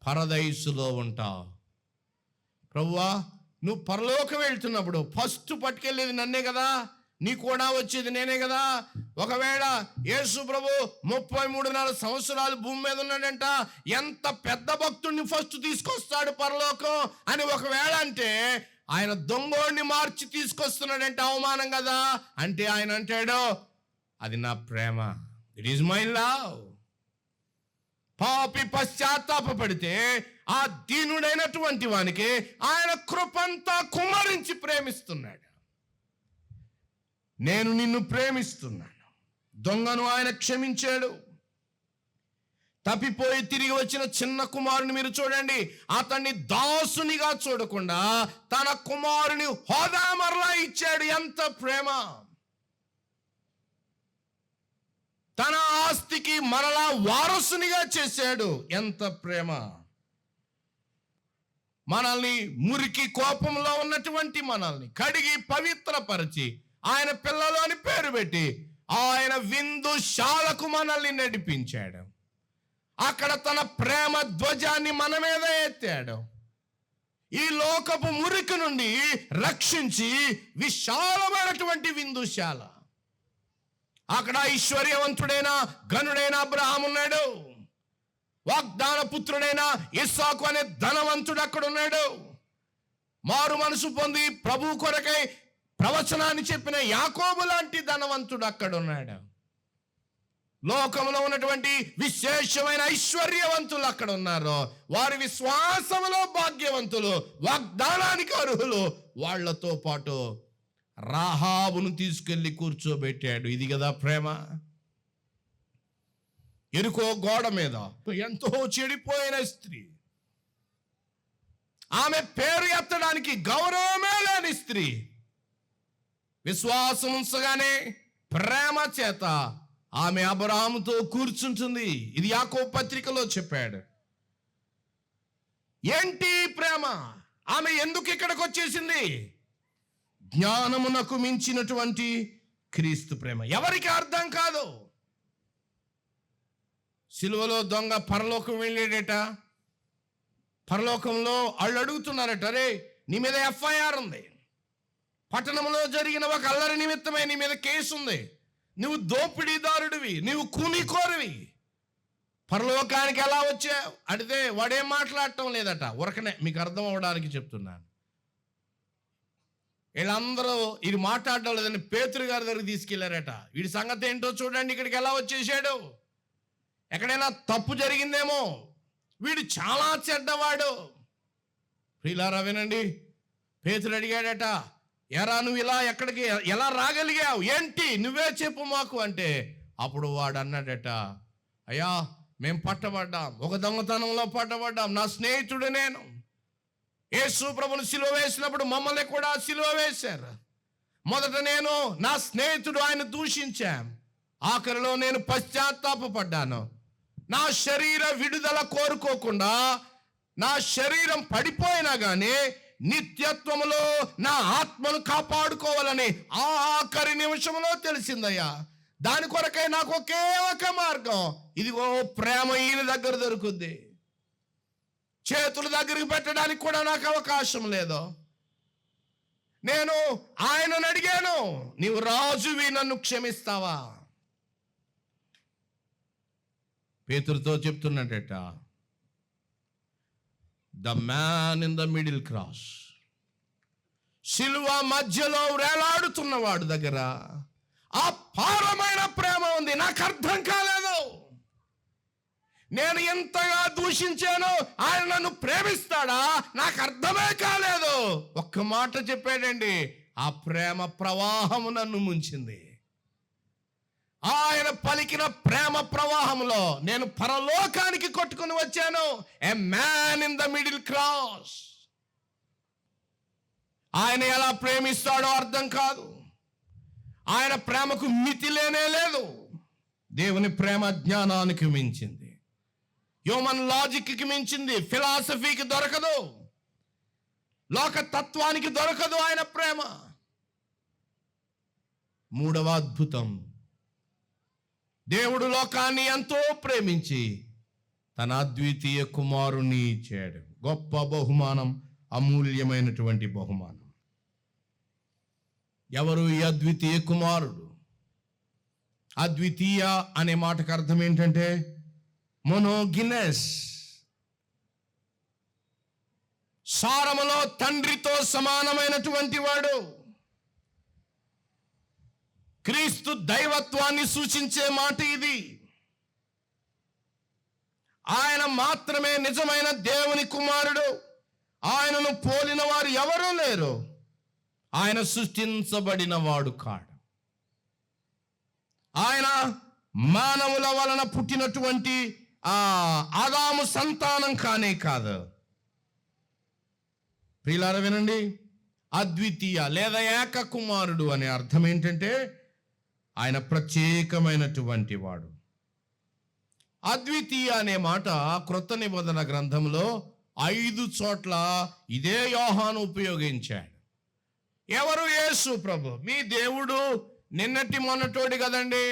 [SPEAKER 1] పరదైసులో ఉంటావు. ప్రభువా, నువ్వు పరలోకం వెళ్తున్నప్పుడు ఫస్ట్ పట్టుకెళ్ళేది నన్నే కదా, నీ కూడా వచ్చేది నేనే కదా. ఒకవేళ యేసు ప్రభు 33 సంవత్సరాలు భూమి మీద ఉన్నాడంట, ఎంత పెద్ద భక్తుడిని ఫస్ట్ తీసుకొస్తాడు పరలోకం అని ఒకవేళ అంటే ఆయన దొంగోడిని మార్చి తీసుకొస్తున్నాడంటే అవమానం కదా. అంటే ఆయన అంటాడు, అది నా ప్రేమ, ఇట్ ఈజ్ మై లవ్. పాపి పశ్చాత్తాపడితే ఆ దీనుడైనటువంటి వానికి ఆయన కృపంతా కుమ్మరించి ప్రేమిస్తున్నాడు. నేను నిన్ను ప్రేమిస్తున్నాను, దొంగను ఆయన క్షమించాడు. తప్పిపోయి తిరిగి వచ్చిన చిన్న కుమారుని మీరు చూడండి, అతన్ని దాసునిగా చూడకుండా తన కుమారుని హోదా మరలా ఇచ్చాడు. ఎంత ప్రేమ! తన ఆస్తికి మరలా వారసునిగా చేశాడు. ఎంత ప్రేమ! మనల్ని మురికి కోపంలో ఉన్నటువంటి మనల్ని కడిగి పవిత్రపరిచి ఆయన పిల్లలు అని పేరు పెట్టి ఆయన విందుశాలకు మనల్ని నడిపించాడు. అక్కడ తన ప్రేమ ధ్వజాన్ని మన మీద ఎత్తాడు. ఈ లోకపు మురికి నుండి రక్షించి విశాలమైనటువంటి విందుశాల, అక్కడ ఐశ్వర్యవంతుడైన ఘనుడైన అబ్రహాము ఉన్నాడు. వాగ్దాన పుత్రుడైన ఇస్సాకు అనే ధనవంతుడు అక్కడ ఉన్నాడు. మారు మనసు పొంది ప్రభు కొరకై ప్రవచనాన్ని చెప్పిన యాకోబు లాంటి ధనవంతుడు అక్కడ ఉన్నాడు. లోకంలో ఉన్నటువంటి విశేషమైన ఐశ్వర్యవంతులు అక్కడ ఉన్నారు. వారి విశ్వాసములో భాగ్యవంతులు, వాగ్దానానికి అర్హులు. వాళ్లతో పాటు రాహాబును తీసుకెళ్లి కూర్చోబెట్టాడు. ఇది కదా ప్రేమ. ఎరుకో గోడ మీద ఎంతో చెడిపోయిన స్త్రీ, ఆమె పేరు ఎత్తడానికి గౌరవమే లేని స్త్రీ, విశ్వాసం ఉంచగానే ప్రేమ చేత ఆమె అబ్రహాముతో కూర్చుంటుంది. ఇది యాకోబు పత్రికలో చెప్పాడు. ఏంటి ప్రేమ? ఆమె ఎందుకు ఇక్కడికి వచ్చేసింది? జ్ఞానమునకు మించినటువంటి క్రీస్తు ప్రేమ ఎవరికి అర్థం కాదు. సిలువలో దొంగ పరలోకం వెళ్ళాడట. పరలోకంలో వాళ్ళు అడుగుతున్నారట, అరే నీ మీద ఎఫ్ఐఆర్ ఉంది, పట్టణంలో జరిగిన ఒక అల్లరి నిమిత్తమే నీ మీద కేసు ఉంది, నువ్వు దోపిడీదారుడివి, నువ్వు కూనికోరువి, పరలోకానికి ఎలా వచ్చావు అడిగితే వాడేం మాట్లాడటం లేదట. ఉరకనే మీకు అర్థం అవడానికి చెప్తున్నాను. వీళ్ళందరూ ఇది మాట్లాడటం లేదని పేతురు గారి దగ్గరికి తీసుకెళ్లారట. వీడి సంగతి ఏంటో చూడండి, ఇక్కడికి ఎలా వచ్చేసాడు, ఎక్కడైనా తప్పు జరిగిందేమో, వీడు చాలా చెడ్డవాడు. ప్రియులారా వినండి, పేతురు అడిగాడట, ఎరా నువ్వు ఇలా ఎక్కడికి ఎలా రాగలిగావు, ఏంటి నువ్వే చెప్పు మాకు అంటే, అప్పుడు వాడు అన్నాడట, అయ్యా మేము పట్టబడ్డాం, ఒక దొంగతనంలో పట్టబడ్డాం, నా స్నేహితుడు నేను. యేసు ప్రభుని సిలువ వేసినప్పుడు మమ్మల్ని కూడా సిలువ వేశారు. మొదట నేను నా స్నేహితుడు ఆయన దూషించాం, ఆఖరిలో నేను పశ్చాత్తాపపడ్డాను. నా శరీర విడుదల కోరుకోకుండా నా శరీరం పడిపోయినా కానీ నిత్యత్వములో నా ఆత్మను కాపాడుకోవాలని ఆఖరి నిమిషంలో తెలిసిందయ్యా. దాని కొరకై నాకు ఒకే ఒక మార్గం, ఇదిగో ప్రేమ ఈయన దగ్గర దొరుకుద్ది. చేతుల దగ్గరికి పెట్టడానికి కూడా నాకు అవకాశం లేదు. నేను ఆయనను అడిగాను, నీవు రాజువి, నన్ను క్షమిస్తావా? పేతురుతో చెప్తున్నట, the man in the middle cross, సిలువ మధ్యలో వేలాడుతున్న వాడు దగ్గర అపారమైన ప్రేమ ఉంది. నాకు అర్థం కాలేదు, నేను ఎంతగా దూషించానో ఆయన నన్ను ప్రేమిస్తాడా, నాకు అర్థమే కాలేదు. ఒక్క మాట చెప్పాడండి, ఆ ప్రేమ ప్రవాహము నన్ను ముంచింది. ఆయన పలికిన ప్రేమ ప్రవాహంలో నేను పరలోకానికి కొట్టుకుని వచ్చాను. A man in the middle cross. ఆయన ఎలా ప్రేమిస్తాడో అర్థం కాదు. ఆయన ప్రేమకు మితి లేనే లేదు. దేవుని ప్రేమ జ్ఞానానికి మించింది, హ్యూమన్ లాజిక్కి మించింది, ఫిలాసఫీకి దొరకదు, లోక తత్వానికి దొరకదు ఆయన ప్రేమ. మూడవ అద్భుతం, దేవుడు లోకాన్ని ఎంతో ప్రేమించి తన అద్వితీయ కుమారుని ఇచ్చాడు. గొప్ప బహుమానం, అమూల్యమైనటువంటి బహుమానం. ఎవరు ఈ అద్వితీయ కుమారుడు? అద్వితీయ అనే మాటకు అర్థం ఏంటంటే మొనోగినెస్, సారములో తండ్రితో సమానమైనటువంటి వాడు. క్రీస్తు దైవత్వాన్ని సూచించే మాట ఇది. ఆయన మాత్రమే నిజమైన దేవుని కుమారుడు. ఆయనను పోలిన వారు ఎవరూ లేరు. ఆయన సృష్టించబడిన వాడు కాడు. ఆయన మానవుల వలన పుట్టినటువంటి ఆదాము సంతానం కానే కాదు. ప్రియులారా వినండి, అద్వితీయ లేదా ఏక కుమారుడు అనే అర్థం ఏంటంటే ఆయన ప్రత్యేకమైనటువంటి వాడు. అద్వితీయ అనే మాట క్రొత్త నిబంధన గ్రంథంలో 5 చోట్ల ఇదే యోహాను ఉపయోగించాడు. ఎవరు? యేసు ప్రభు. మీ దేవుడు నిన్నటి మొన్నటోడి కదండి,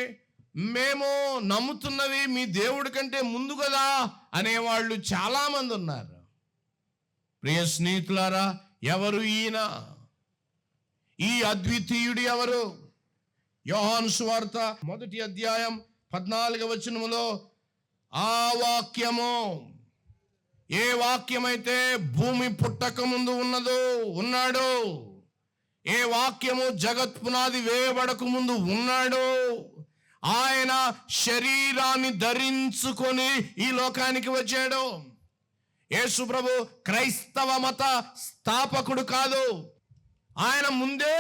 [SPEAKER 1] మేము నమ్ముతున్నవి మీ దేవుడి కంటే ముందు కదా అనేవాళ్ళు చాలామంది ఉన్నారు. ప్రియ స్నేహితులారా, ఎవరు ఈయన? ఈ అద్వితీయుడు ఎవరు? యోహాను సువార్త 1వ అధ్యాయం 14వ వచనములో ఆ వాక్యము, ఏ వాక్యమైతే భూమి పుట్టక ముందు ఉన్నాడు, ఏ వాక్యము జగత్ పునాది వేయబడక ముందు ఉన్నాడు, ఆయన శరీరాన్ని ధరించుకొని ఈ లోకానికి వచ్చాడు. యేసు ప్రభు క్రైస్తవ మత స్థాపకుడు కాదు, ఆయన ముందే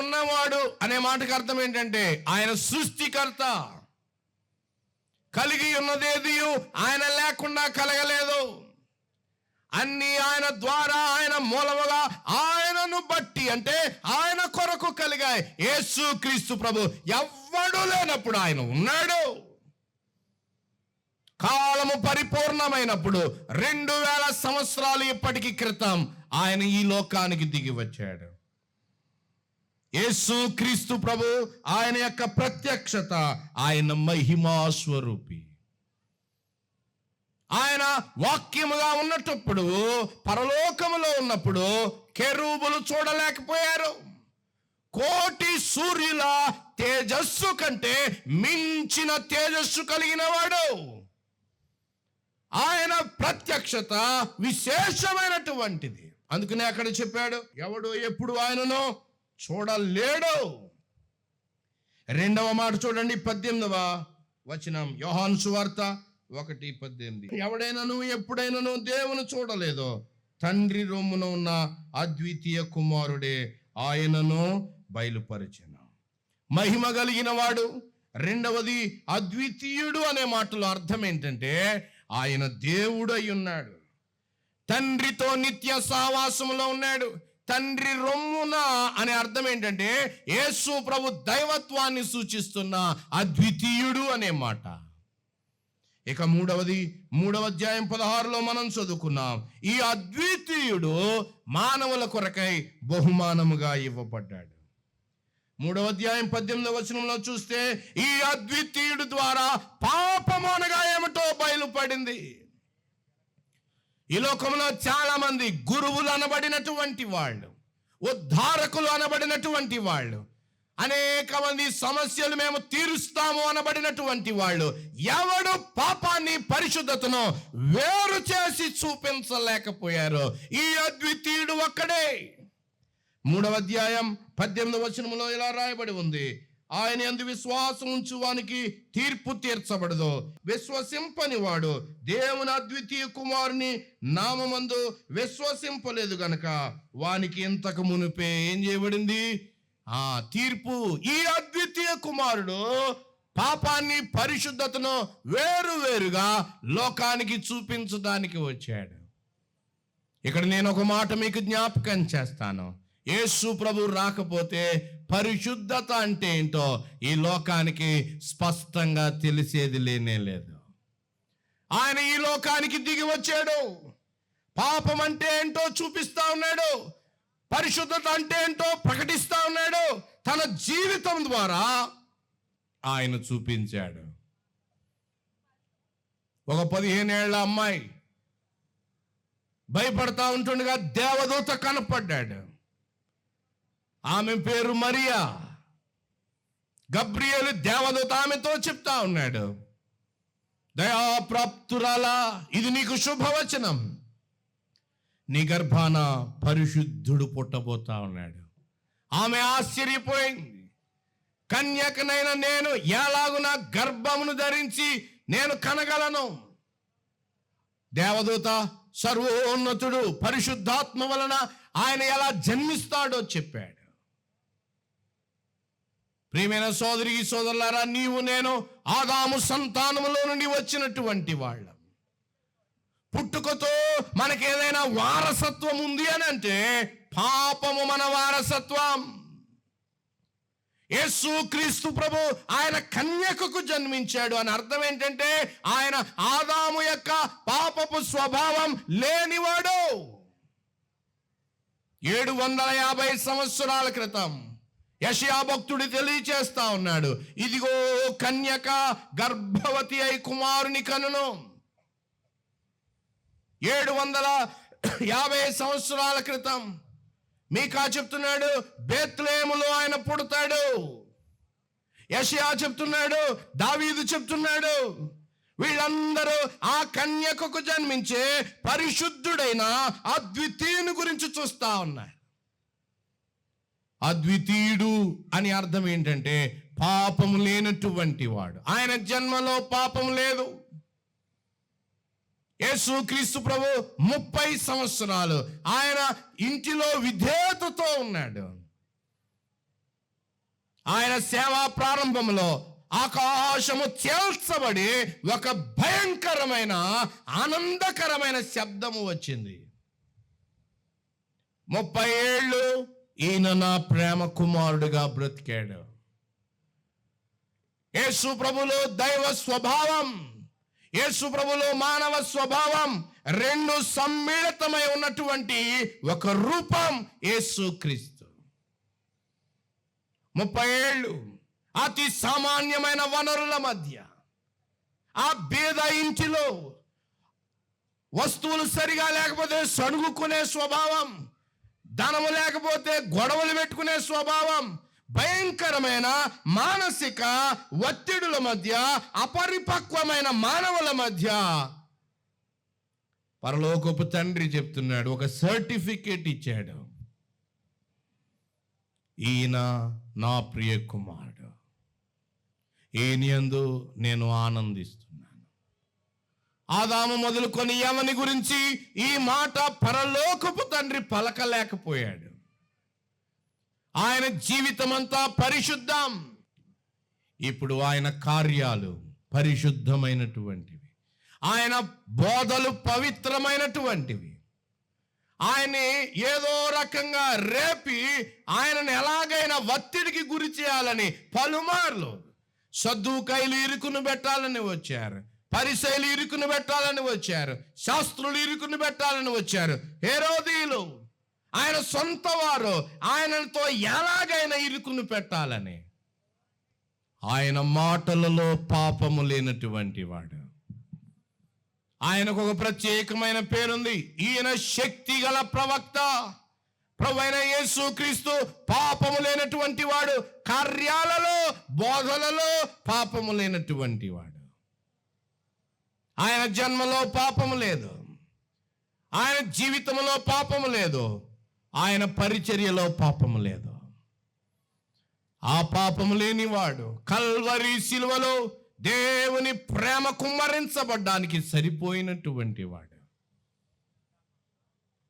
[SPEAKER 1] ఉన్నవాడు అనే మాటకు అర్థం ఏంటంటే ఆయన సృష్టికర్త. కలిగి ఉన్నదేది ఆయన లేకుండా కలగలేదు. అన్ని ఆయన ద్వారా, ఆయన మూలముగా, ఆయనను బట్టి అంటే ఆయన కొరకు కలిగాయి. యేసు క్రీస్తు ప్రభు ఎవ్వడు లేనప్పుడు ఆయన ఉన్నాడు. కాలము పరిపూర్ణమైనప్పుడు 2000 సంవత్సరాలు ఇప్పటికి క్రితం ఆయన ఈ లోకానికి దిగి వచ్చాడు. యేసు క్రీస్తు ప్రభు ఆయన యొక్క ప్రత్యక్షత, ఆయన మహిమా స్వరూపి. ఆయన వాక్యముగా ఉన్నప్పుడు, పరలోకములో ఉన్నప్పుడు కెరూబులు చూడలేకపోయారు. కోటి సూర్యుల తేజస్సు కంటే మించిన తేజస్సు కలిగిన వాడు. ఆయన ప్రత్యక్షత విశేషమైనటువంటిది. అందుకనే అక్కడ చెప్పాడు, ఎవడు ఎప్పుడు ఆయనను చూడలేడు. 2వ మాట చూడండి, 18వ వచనం, యోహాను సువార్త 1:18. ఎవడైనాను ఎప్పుడైనాను దేవుని చూడలేదో తండ్రి రొమ్మున ఉన్న అద్వితీయ కుమారుడే ఆయనను బయలుపరిచెను. మహిమ కలిగిన వాడు. 2వది అద్వితీయుడు అనే మాటలో అర్థం ఏంటంటే ఆయన దేవుడై ఉన్నాడు, తండ్రితో నిత్య సహవాసములో ఉన్నాడు. తండ్రి రొమ్మున అనే అర్థం ఏంటంటే యేసు ప్రభు దైవత్వాన్ని సూచిస్తున్న అద్వితీయుడు అనే మాట. ఇక 3వ అధ్యాయం 16లో మనం చదువుకున్నాం, ఈ అద్వితీయుడు మానవుల కొరకై బహుమానముగా ఇవ్వబడ్డాడు. 3వ అధ్యాయం 18వ వచనంలో చూస్తే ఈ అద్వితీయుడు ద్వారా పాపము అనగా ఏమిటో బయలుపడింది. ఈ లోకంలో చాలా మంది గురువులు అనబడినటువంటి వాళ్ళు, ఉద్ధారకులు అనబడినటువంటి వాళ్ళు, అనేక మంది సమస్యలు మేము తీరుస్తాము అనబడినటువంటి వాళ్ళు, ఎవడు పాపాన్ని పరిశుద్ధతను వేరు చేసి చూపించలేకపోయారు. ఈ అద్వితీయుడు ఒక్కడే. 3వ అధ్యాయం 18వ వచనంలో ఇలా రాయబడి ఉంది, ఆయన యందు విశ్వాసం ఉంచువానికి తీర్పు తీర్చబడదు. విశ్వసింపని వాడు దేవుని అద్వితీయ కుమారుని నామమందు విశ్వసింపలేదు గనక వానికి ఇంతకు మునిపే ఏం చేయబడింది? తీర్పు. ఈ అద్వితీయ కుమారుడు పాపాన్ని పరిశుద్ధతను వేరుగా లోకానికి చూపించడానికి వచ్చాడు. ఇక్కడ నేను ఒక మాట మీకు జ్ఞాపకం చేస్తాను. యేసు ప్రభు రాకపోతే పరిశుద్ధత అంటే ఏంటో ఈ లోకానికి స్పష్టంగా తెలిసేది లేనే లేదు. ఆయన ఈ లోకానికి దిగి వచ్చాడు, పాపం అంటే ఏంటో చూపిస్తా ఉన్నాడు, పరిశుద్ధత అంటే ఏంటో ప్రకటిస్తా ఉన్నాడు. తన జీవితం ద్వారా ఆయన చూపించాడు. ఒక 15 ఏళ్ల అమ్మాయి భయపడతా ఉంటుండగా దేవదూత కనపడ్డాడు. ఆమె పేరు మరియా. గబ్రియేలు దేవదూత ఆమెతో చెప్తా ఉన్నాడు, దయాప్రాప్తురాలా, ఇది నీకు శుభవచనం, నీ గర్భాన పరిశుద్ధుడు పుట్టబోతా ఉన్నాడు. ఆమె ఆశ్చర్యపోయింది. కన్యకనైన నేను ఎలాగున గర్భమును ధరించి నేను కనగలను? దేవదూత సర్వోన్నతుడు పరిశుద్ధాత్మ వలన ఆయన ఎలా జన్మిస్తాడో చెప్పాడు. ప్రియమైన సోదరి సోదరులారా, నీవు నేను ఆదాము సంతానములో నుండి వచ్చినటువంటి వాళ్ళం. పుట్టుకతో మనకేదైనా వారసత్వం ఉంది అని అంటే పాపము మన వారసత్వం. యేసు క్రీస్తు ప్రభు ఆయన కన్యకకు జన్మించాడు అని అర్థం ఏంటంటే ఆయన ఆదాము యొక్క పాపపు స్వభావం లేనివాడు. 750 సంవత్సరాల క్రితం యెషయా భక్తుడు తెలియచేస్తా ఉన్నాడు, ఇదిగో కన్యక గర్భవతి అయి కుమారుని కనును. 750 సంవత్సరాల క్రితం మీకా చెప్తున్నాడు, బేత్లెహేములో ఆయన పుడతాడు. యెషయా చెప్తున్నాడు, దావీదు చెప్తున్నాడు. వీళ్ళందరూ ఆ కన్యకకు జన్మించే పరిశుద్ధుడైన అద్వితీయుని గురించి చూస్తా ఉన్నారు. అద్వితీయుడు అని అర్థం ఏంటంటే పాపము లేనటువంటి వాడు. ఆయన జన్మలో పాపం లేదు. యేసు క్రీస్తు ప్రభు 30 సంవత్సరాలు ఆయన ఇంటిలో విధేయతతో ఉన్నాడు. ఆయన సేవా ప్రారంభంలో ఆకాశము చేల్చబడి ఒక భయంకరమైన ఆనందకరమైన శబ్దము వచ్చింది. 30 ఏళ్ళు ఈయన నా ప్రేమ కుమారుడుగా బ్రతికాడు. యేసు ప్రభులో దైవ స్వభావం, యేసు ప్రభులో మానవ స్వభావం రెండు సమ్మిళితమై ఉన్నటువంటి ఒక రూపం యేసు క్రీస్తు. 30 ఏళ్ళు అతి సామాన్యమైన వనరుల మధ్య ఆ బీద ఇంటిలో వస్తువులు సరిగా లేకపోతే సణుగుకునే స్వభావం, ధనము లేకపోతే గొడవలు పెట్టుకునే స్వభావం, భయంకరమైన మానసిక ఒత్తిడుల మధ్య, అపరిపక్వమైన మానవుల మధ్య పరలోకపు తండ్రి చెప్తున్నాడు, ఒక సర్టిఫికేట్ ఇచ్చాడు, ఈయన నా ప్రియ కుమారుడు, ఈయనందు నేను ఆనందిస్తున్నాను. ఆదాము మొదలుకొని ఎవని గురించి ఈ మాట పరలోకపు తండ్రి పలకలేకపోయాడు. ఆయన జీవితం అంతా పరిశుద్ధం. ఇప్పుడు ఆయన కార్యాలు పరిశుద్ధమైనటువంటివి, ఆయన బోధలు పవిత్రమైనటువంటివి. ఆయన్ని ఏదో రకంగా రేపి ఆయనను ఎలాగైనా ఒత్తిడికి గురి చేయాలని పలుమార్లు సద్దూకైలు ఇరుకును పెట్టాలని వచ్చారు, పరిసయ్యులు ఇరుకును పెట్టాలని వచ్చారు, శాస్త్రులు ఇరుకును పెట్టాలని వచ్చారు, హేరోదీయులు ఆయన సొంత వారు ఆయనతో ఎలాగైనా ఇరుకును పెట్టాలని. ఆయన మాటలలో పాపము లేనటువంటి వాడు. ఆయనకు ఒక ప్రత్యేకమైన పేరుంది, ఈయన శక్తి గల ప్రవక్త. ప్రభువైన యేసు క్రీస్తు పాపము లేనటువంటి వాడు, కార్యాలలో బోధలలో పాపము లేనటువంటి వాడు. ఆయన జన్మలో పాపము లేదు, ఆయన జీవితంలో పాపము లేదు, ఆయన పరిచర్యలో పాపము లేదు. ఆ పాపము లేనివాడు కల్వరి శిలువలో దేవుని ప్రేమ కుమ్మరించబడ్డానికి సరిపోయినటువంటి వాడు.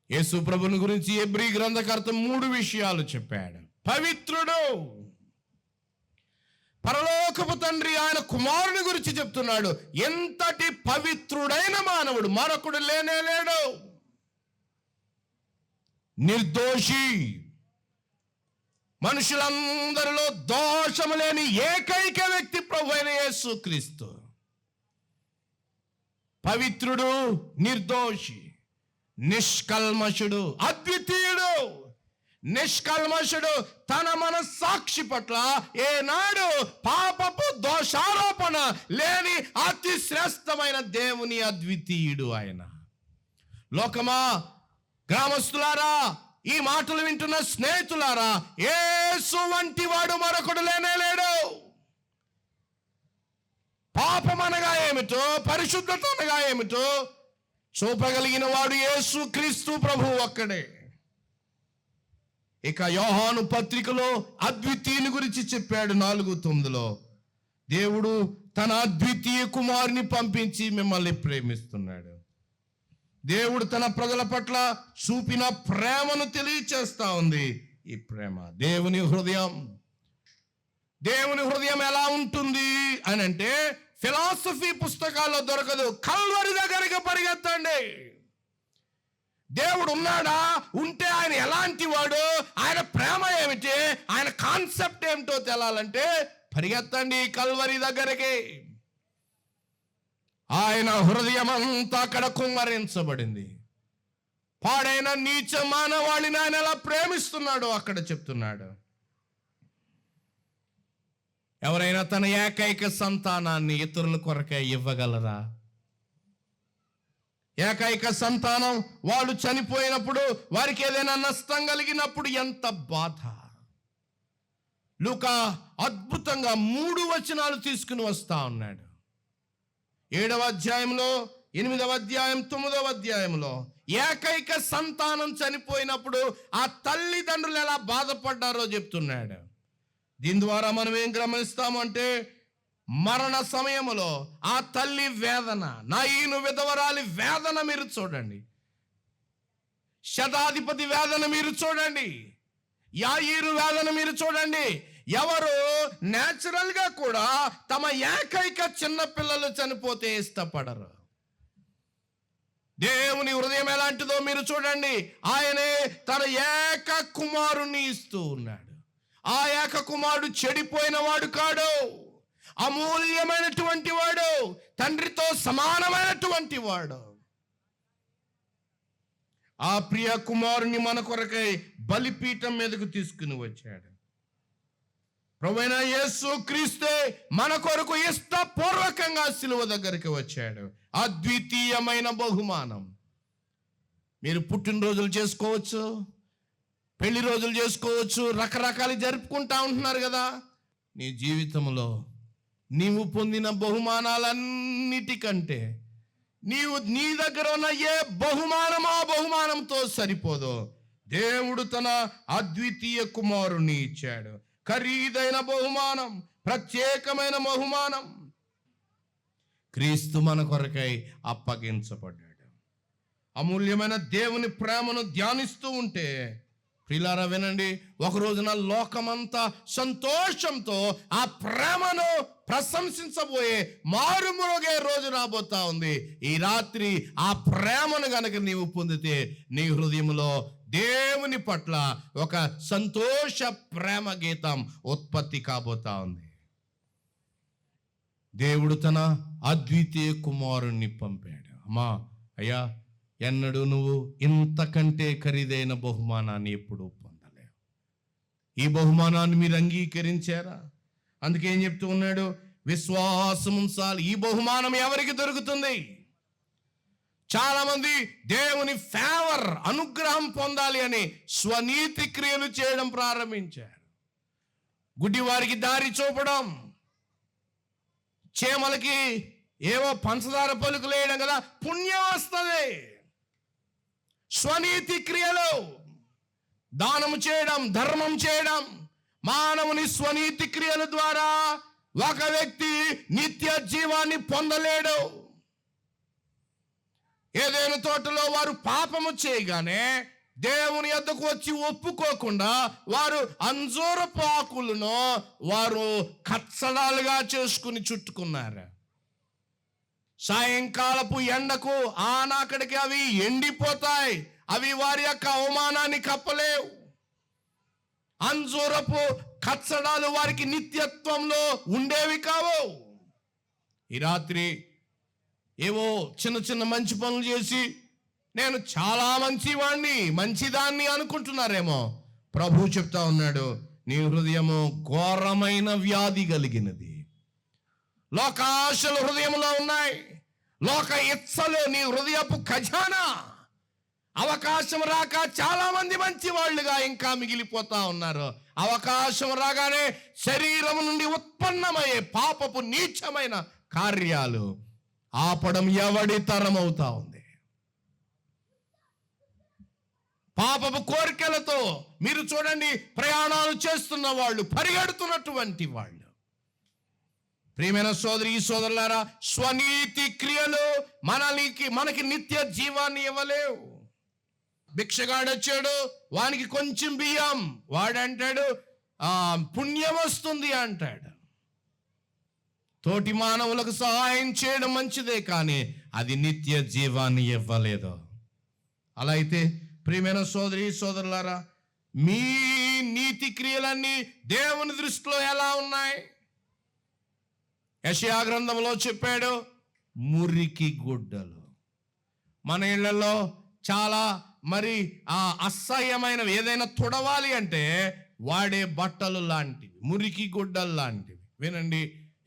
[SPEAKER 1] యేసు ప్రభుని గురించి హెబ్రీ గ్రంథకర్త 3 విషయాలు చెప్పాడు. పవిత్రుడు, పరలోకపు తండ్రి ఆయన కుమారుని గురించి చెప్తున్నాడు, ఎంతటి పవిత్రుడైన మానవుడు మరొకడు లేనే లేడు. నిర్దోషి, మనుషులందరిలో దోషము లేని ఏకైక వ్యక్తి ప్రభువైన యేసు క్రీస్తు. పవిత్రుడు, నిర్దోషి, నిష్కల్మషుడు, అద్వితీయుడు. నిష్కల్మషుడు, తన మన సాక్షి పట్ల ఏనాడు పాపపు దోషారోపణ లేని అతి శ్రేష్టమైన దేవుని అద్వితీయుడు ఆయన. లోకమా, గ్రామస్తులారా, ఈ మాటలు వింటున్న స్నేహితులారా, యేసు వంటి వాడు మరొకడు లేనే లేడు. పాపం అనగా ఏమిటో, పరిశుద్ధత అనగా ఏమిటో చూపగలిగిన వాడు యేసు క్రీస్తు ప్రభువు ఒక్కడే. ఇక యోహాను పత్రికలో అద్వితీయుని గురించి చెప్పాడు 4:9. దేవుడు తన అద్వితీయ కుమారుని పంపించి మిమ్మల్ని ప్రేమిస్తున్నాడు. దేవుడు తన ప్రజల పట్ల చూపిన ప్రేమను తెలియచేస్తా ఉంది. ఈ ప్రేమ దేవుని హృదయం. దేవుని హృదయం ఎలా ఉంటుంది అని అంటే ఫిలాసఫీ పుస్తకాల్లో దొరకదు. కల్వరి దగ్గరికి పరిగెత్తండి. దేవుడు ఉన్నాడా, ఉంటే ఆయన ఎలాంటి వాడు, ఆయన ప్రేమ ఏమిటి, ఆయన కాన్సెప్ట్ ఏమిటో తెలాలంటే పరిగెత్తండి కల్వరి దగ్గరికి. ఆయన హృదయం అంతా అక్కడ కుమ్మరించబడింది. పాడైన నీచ మానవాళిని ఆయన ఎలా ప్రేమిస్తున్నాడో అక్కడ చెప్తున్నాడు. ఎవరైనా తన ఏకైక సంతానాన్ని ఇతరుల కొరకై ఇవ్వగలరా? ఏకైక సంతానం వాళ్ళు చనిపోయినప్పుడు, వారికి ఏదైనా నష్టం కలిగినప్పుడు ఎంత బాధ. లూకా అద్భుతంగా 3 వచనాలు తీసుకుని వస్తా ఉన్నాడు. 7వ అధ్యాయంలో, 8వ అధ్యాయం, 9వ అధ్యాయంలో ఏకైక సంతానం చనిపోయినప్పుడు ఆ తల్లిదండ్రులు ఎలా బాధపడ్డారో చెప్తున్నాడు. దీని ద్వారా మనం ఏం గమనిస్తామంటే, మరణ సమయంలో ఆ తల్లి వేదన, నాయీను విధవరాలి వేదన మీరు చూడండి, శతాధిపతి వేదన మీరు చూడండి, యాయీరు వేదన మీరు చూడండి. ఎవరు నేచురల్ గా కూడా తమ ఏకైక చిన్న పిల్లలు చనిపోతే ఇష్టపడరు. దేవుని హృదయం ఎలాంటిదో మీరు చూడండి. ఆయనే తన ఏక కుమారుని ఇస్తూ ఉన్నాడు. ఆ ఏక కుమారుడు చెడిపోయిన వాడు కాడు, అమూల్యమైనటువంటి వాడు, తండ్రితో సమానమైనటువంటి వాడు. ఆ ప్రియ కుమారుని మన కొరకై బలిపీఠం మీదకు తీసుకుని వచ్చాడు. ప్రభువైన యేసు క్రీస్తే మన కొరకు ఇష్టపూర్వకంగా సిలువ దగ్గరికి వచ్చాడు. అద్వితీయమైన బహుమానం. మీరు పుట్టినరోజులు చేసుకోవచ్చు, పెళ్లి రోజులు చేసుకోవచ్చు, రకరకాలు జరుపుకుంటా ఉంటున్నారు కదా. నీ జీవితంలో నీవు పొందిన బహుమానాలన్నిటికంటే నీ దగ్గర ఉన్న ఏ బహుమానం ఆ బహుమానంతో సరిపోదో. దేవుడు తన అద్వితీయ కుమారుని ఇచ్చాడు. ఖరీదైన బహుమానం, ప్రత్యేకమైన బహుమానం. క్రీస్తు మన కొరకై అప్పగించబడ్డాడు. అమూల్యమైన దేవుని ప్రేమను ధ్యానిస్తూ ఉంటే ప్రియులారా వినండి, ఒక రోజున లోకమంతా సంతోషంతో ఆ ప్రేమను ప్రశంసించబోయే, మారుమోగే రోజు రాబోతా ఉంది. ఈ రాత్రి ఆ ప్రేమను గనక నీవు పొందితే నీ హృదయంలో దేవుని పట్ల ఒక సంతోష ప్రేమ గీతం ఉత్పత్తి కాబోతా ఉంది. దేవుడు తన అద్వితీయ కుమారుణ్ణి పంపాడు. అమ్మా, అయ్యా, ఎన్నడూ నువ్వు ఇంతకంటే ఖరీదైన బహుమానాన్ని ఎప్పుడూ పొందలేవు. ఈ బహుమానాన్ని మీరు అంగీకరించారా? అందుకే ఏం చెప్తూ ఉన్నాడు? విశ్వాసం ఉంచాలి. ఈ బహుమానం ఎవరికి దొరుకుతుంది? చాలా మంది దేవుని ఫేవర్, అనుగ్రహం పొందాలి అని స్వనీతి క్రియలు చేయడం ప్రారంభించారు. గుడ్డి వారికి దారి చూపడం, చేమలకి ఏవో పంచదార పలుకులు వేయడం కదా పుణ్యం వస్తుంది. స్వనీతి క్రియలు, దానము చేయడం, ధర్మం చేయడం, మానవుని స్వనీతి క్రియల ద్వారా ఒక వ్యక్తి నిత్య జీవాన్ని పొందలేడు. ఏదైనా తోటలో వారు పాపము చేయగానే దేవుని యొద్దకు వచ్చి ఒప్పుకోకుండా వారు అంజూరపు ఆకులను వారు కచ్చడాలుగా చేసుకుని చుట్టుకున్నారు. సాయంకాలపు ఎండకు ఆనాకడికి అవి ఎండిపోతాయి. అవి వారి యొక్క అవమానాన్ని కప్పలేవు. అంజూరపు కచ్చడాలు వారికి నిత్యత్వంలో ఉండేవి కావు. ఈ రాత్రి ఏవో చిన్న చిన్న మంచి పనులు చేసి నేను చాలా మంచివాణ్ణి, మంచిదాన్ని అనుకుంటున్నారేమో. ప్రభు చెప్తా ఉన్నాడు, నీ హృదయము ఘోరమైన వ్యాధి కలిగినది. లోకాశలు హృదయంలో ఉన్నాయి. లోక ఇచ్చలు నీ హృదయపు ఖజానా. అవకాశం రాక చాలా మంది మంచి వాళ్ళుగా ఇంకా మిగిలిపోతా ఉన్నారు. అవకాశం రాగానే శరీరం నుండి ఉత్పన్నమయ్యే పాపపు నీచమైన కార్యాలు ఆపడం ఎవడి తరం అవుతా ఉంది. పాపపు కోరికలతో మీరు చూడండి, ప్రయాణాలు చేస్తున్న వాళ్ళు, పరిగెడుతున్నటువంటి వాళ్ళు. ప్రియమైన సోదరి సోదరులారా, స్వనీతి క్రియలు మనకి నిత్య జీవాన్ని ఇవ్వలేవు. భిక్షగాడు వచ్చాడు, వానికి కొంచెం బియ్యం, వాడంటాడు పుణ్యం వస్తుంది అంటాడు. తోటి మానవులకు సహాయం చేయడం మంచిదే, కానీ అది నిత్య జీవాన్ని ఇవ్వలేదు. అలా అయితే ప్రియమైన సోదరి సోదరులారా, మీ నీతి క్రియలన్నీ దేవుని దృష్టిలో ఎలా ఉన్నాయి? యెషయా గ్రంథంలో చెప్పాడు, మురికి గుడ్డలు. మన ఇళ్లలో చాలా అసహ్యమైనవి ఏదైనా తుడవాలి అంటే వాడే బట్టలు లాంటివి, మురికి గుడ్డలు లాంటివి. వినండి,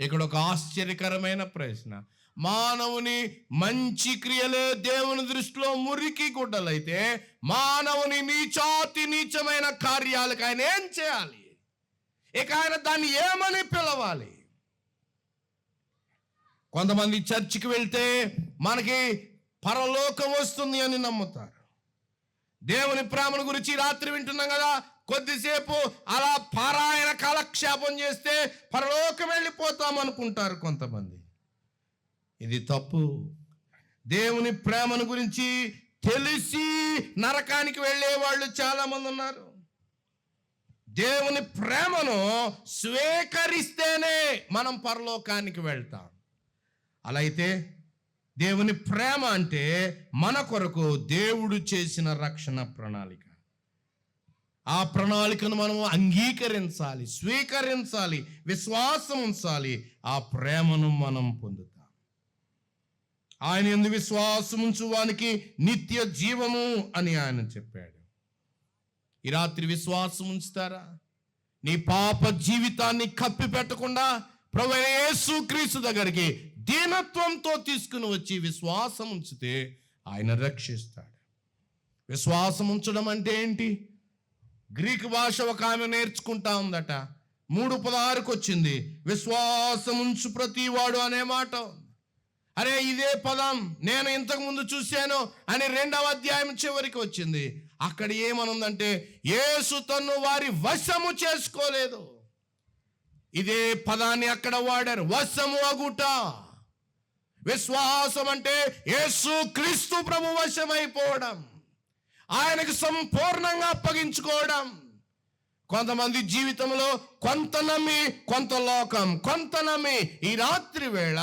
[SPEAKER 1] ఇక్కడ ఒక ఆశ్చర్యకరమైన ప్రశ్న. మానవుని మంచి క్రియలే దేవుని దృష్టిలో మురికి గుడ్డలైతే మానవుని నీచమైన కార్యాలకు ఆయన ఏం చేయాలి? ఇక ఆయన దాన్ని ఏమని పిలవాలి? కొంతమంది చర్చికి వెళ్తే మనకి పరలోకం వస్తుంది అని నమ్ముతారు. దేవుని ప్రేమను గురించి రాత్రి వింటున్నాం కదా, కొద్దిసేపు అలా పారాయణ కాలక్షేపం చేస్తే పరలోకం వెళ్ళిపోతాం అనుకుంటారు కొంతమంది. ఇది తప్పు. దేవుని ప్రేమను గురించి తెలిసి నరకానికి వెళ్ళే వాళ్ళు చాలా మంది ఉన్నారు. దేవుని ప్రేమను స్వీకరిస్తేనే మనం పరలోకానికి వెళ్తాం. అలా అయితే దేవుని ప్రేమ అంటే మన కొరకు దేవుడు చేసిన రక్షణ ప్రణాళిక. ఆ ప్రణాళికను మనం అంగీకరించాలి, స్వీకరించాలి, విశ్వాసం ఉంచాలి. ఆ ప్రేమను మనం పొందుతాం. ఆయన యందు విశ్వాసం ఉంచువానికి నిత్య జీవము అని ఆయన చెప్పాడు. ఈ రాత్రి విశ్వాసం ఉంచుతారా? నీ పాప జీవితాన్ని కప్పి పెట్టకుండా ప్రభువైన యేసుక్రీస్తు దగ్గరికి దీనత్వంతో తీసుకుని వచ్చి విశ్వాసం ఉంచితే ఆయన రక్షిస్తాడు. విశ్వాసం ఉంచడం అంటే ఏంటి? గ్రీకు భాష ఒక ఆమె నేర్చుకుంటా ఉందట. 3:16 వచ్చింది, విశ్వాసం ఉంచు ప్రతివాడు అనే మాట. అరే, ఇదే పదం నేను ఇంతకు ముందు చూశాను అని 2వ అధ్యాయం చివరికి వచ్చింది. అక్కడ ఏమనుందంటే, యేసు తన్ను వారి వశము చేసుకోలేదు. ఇదే పదాన్ని అక్కడ వాడారు, వశము అగుట. విశ్వాసం అంటే యేసు క్రీస్తు ప్రభు వశమైపోవడం, ఆయనకు సంపూర్ణంగా అప్పగించుకోవడం. కొంతమంది జీవితంలో కొంత నమ్మి కొంత లోకం, కొంత నమ్మి ఈ రాత్రి వేళ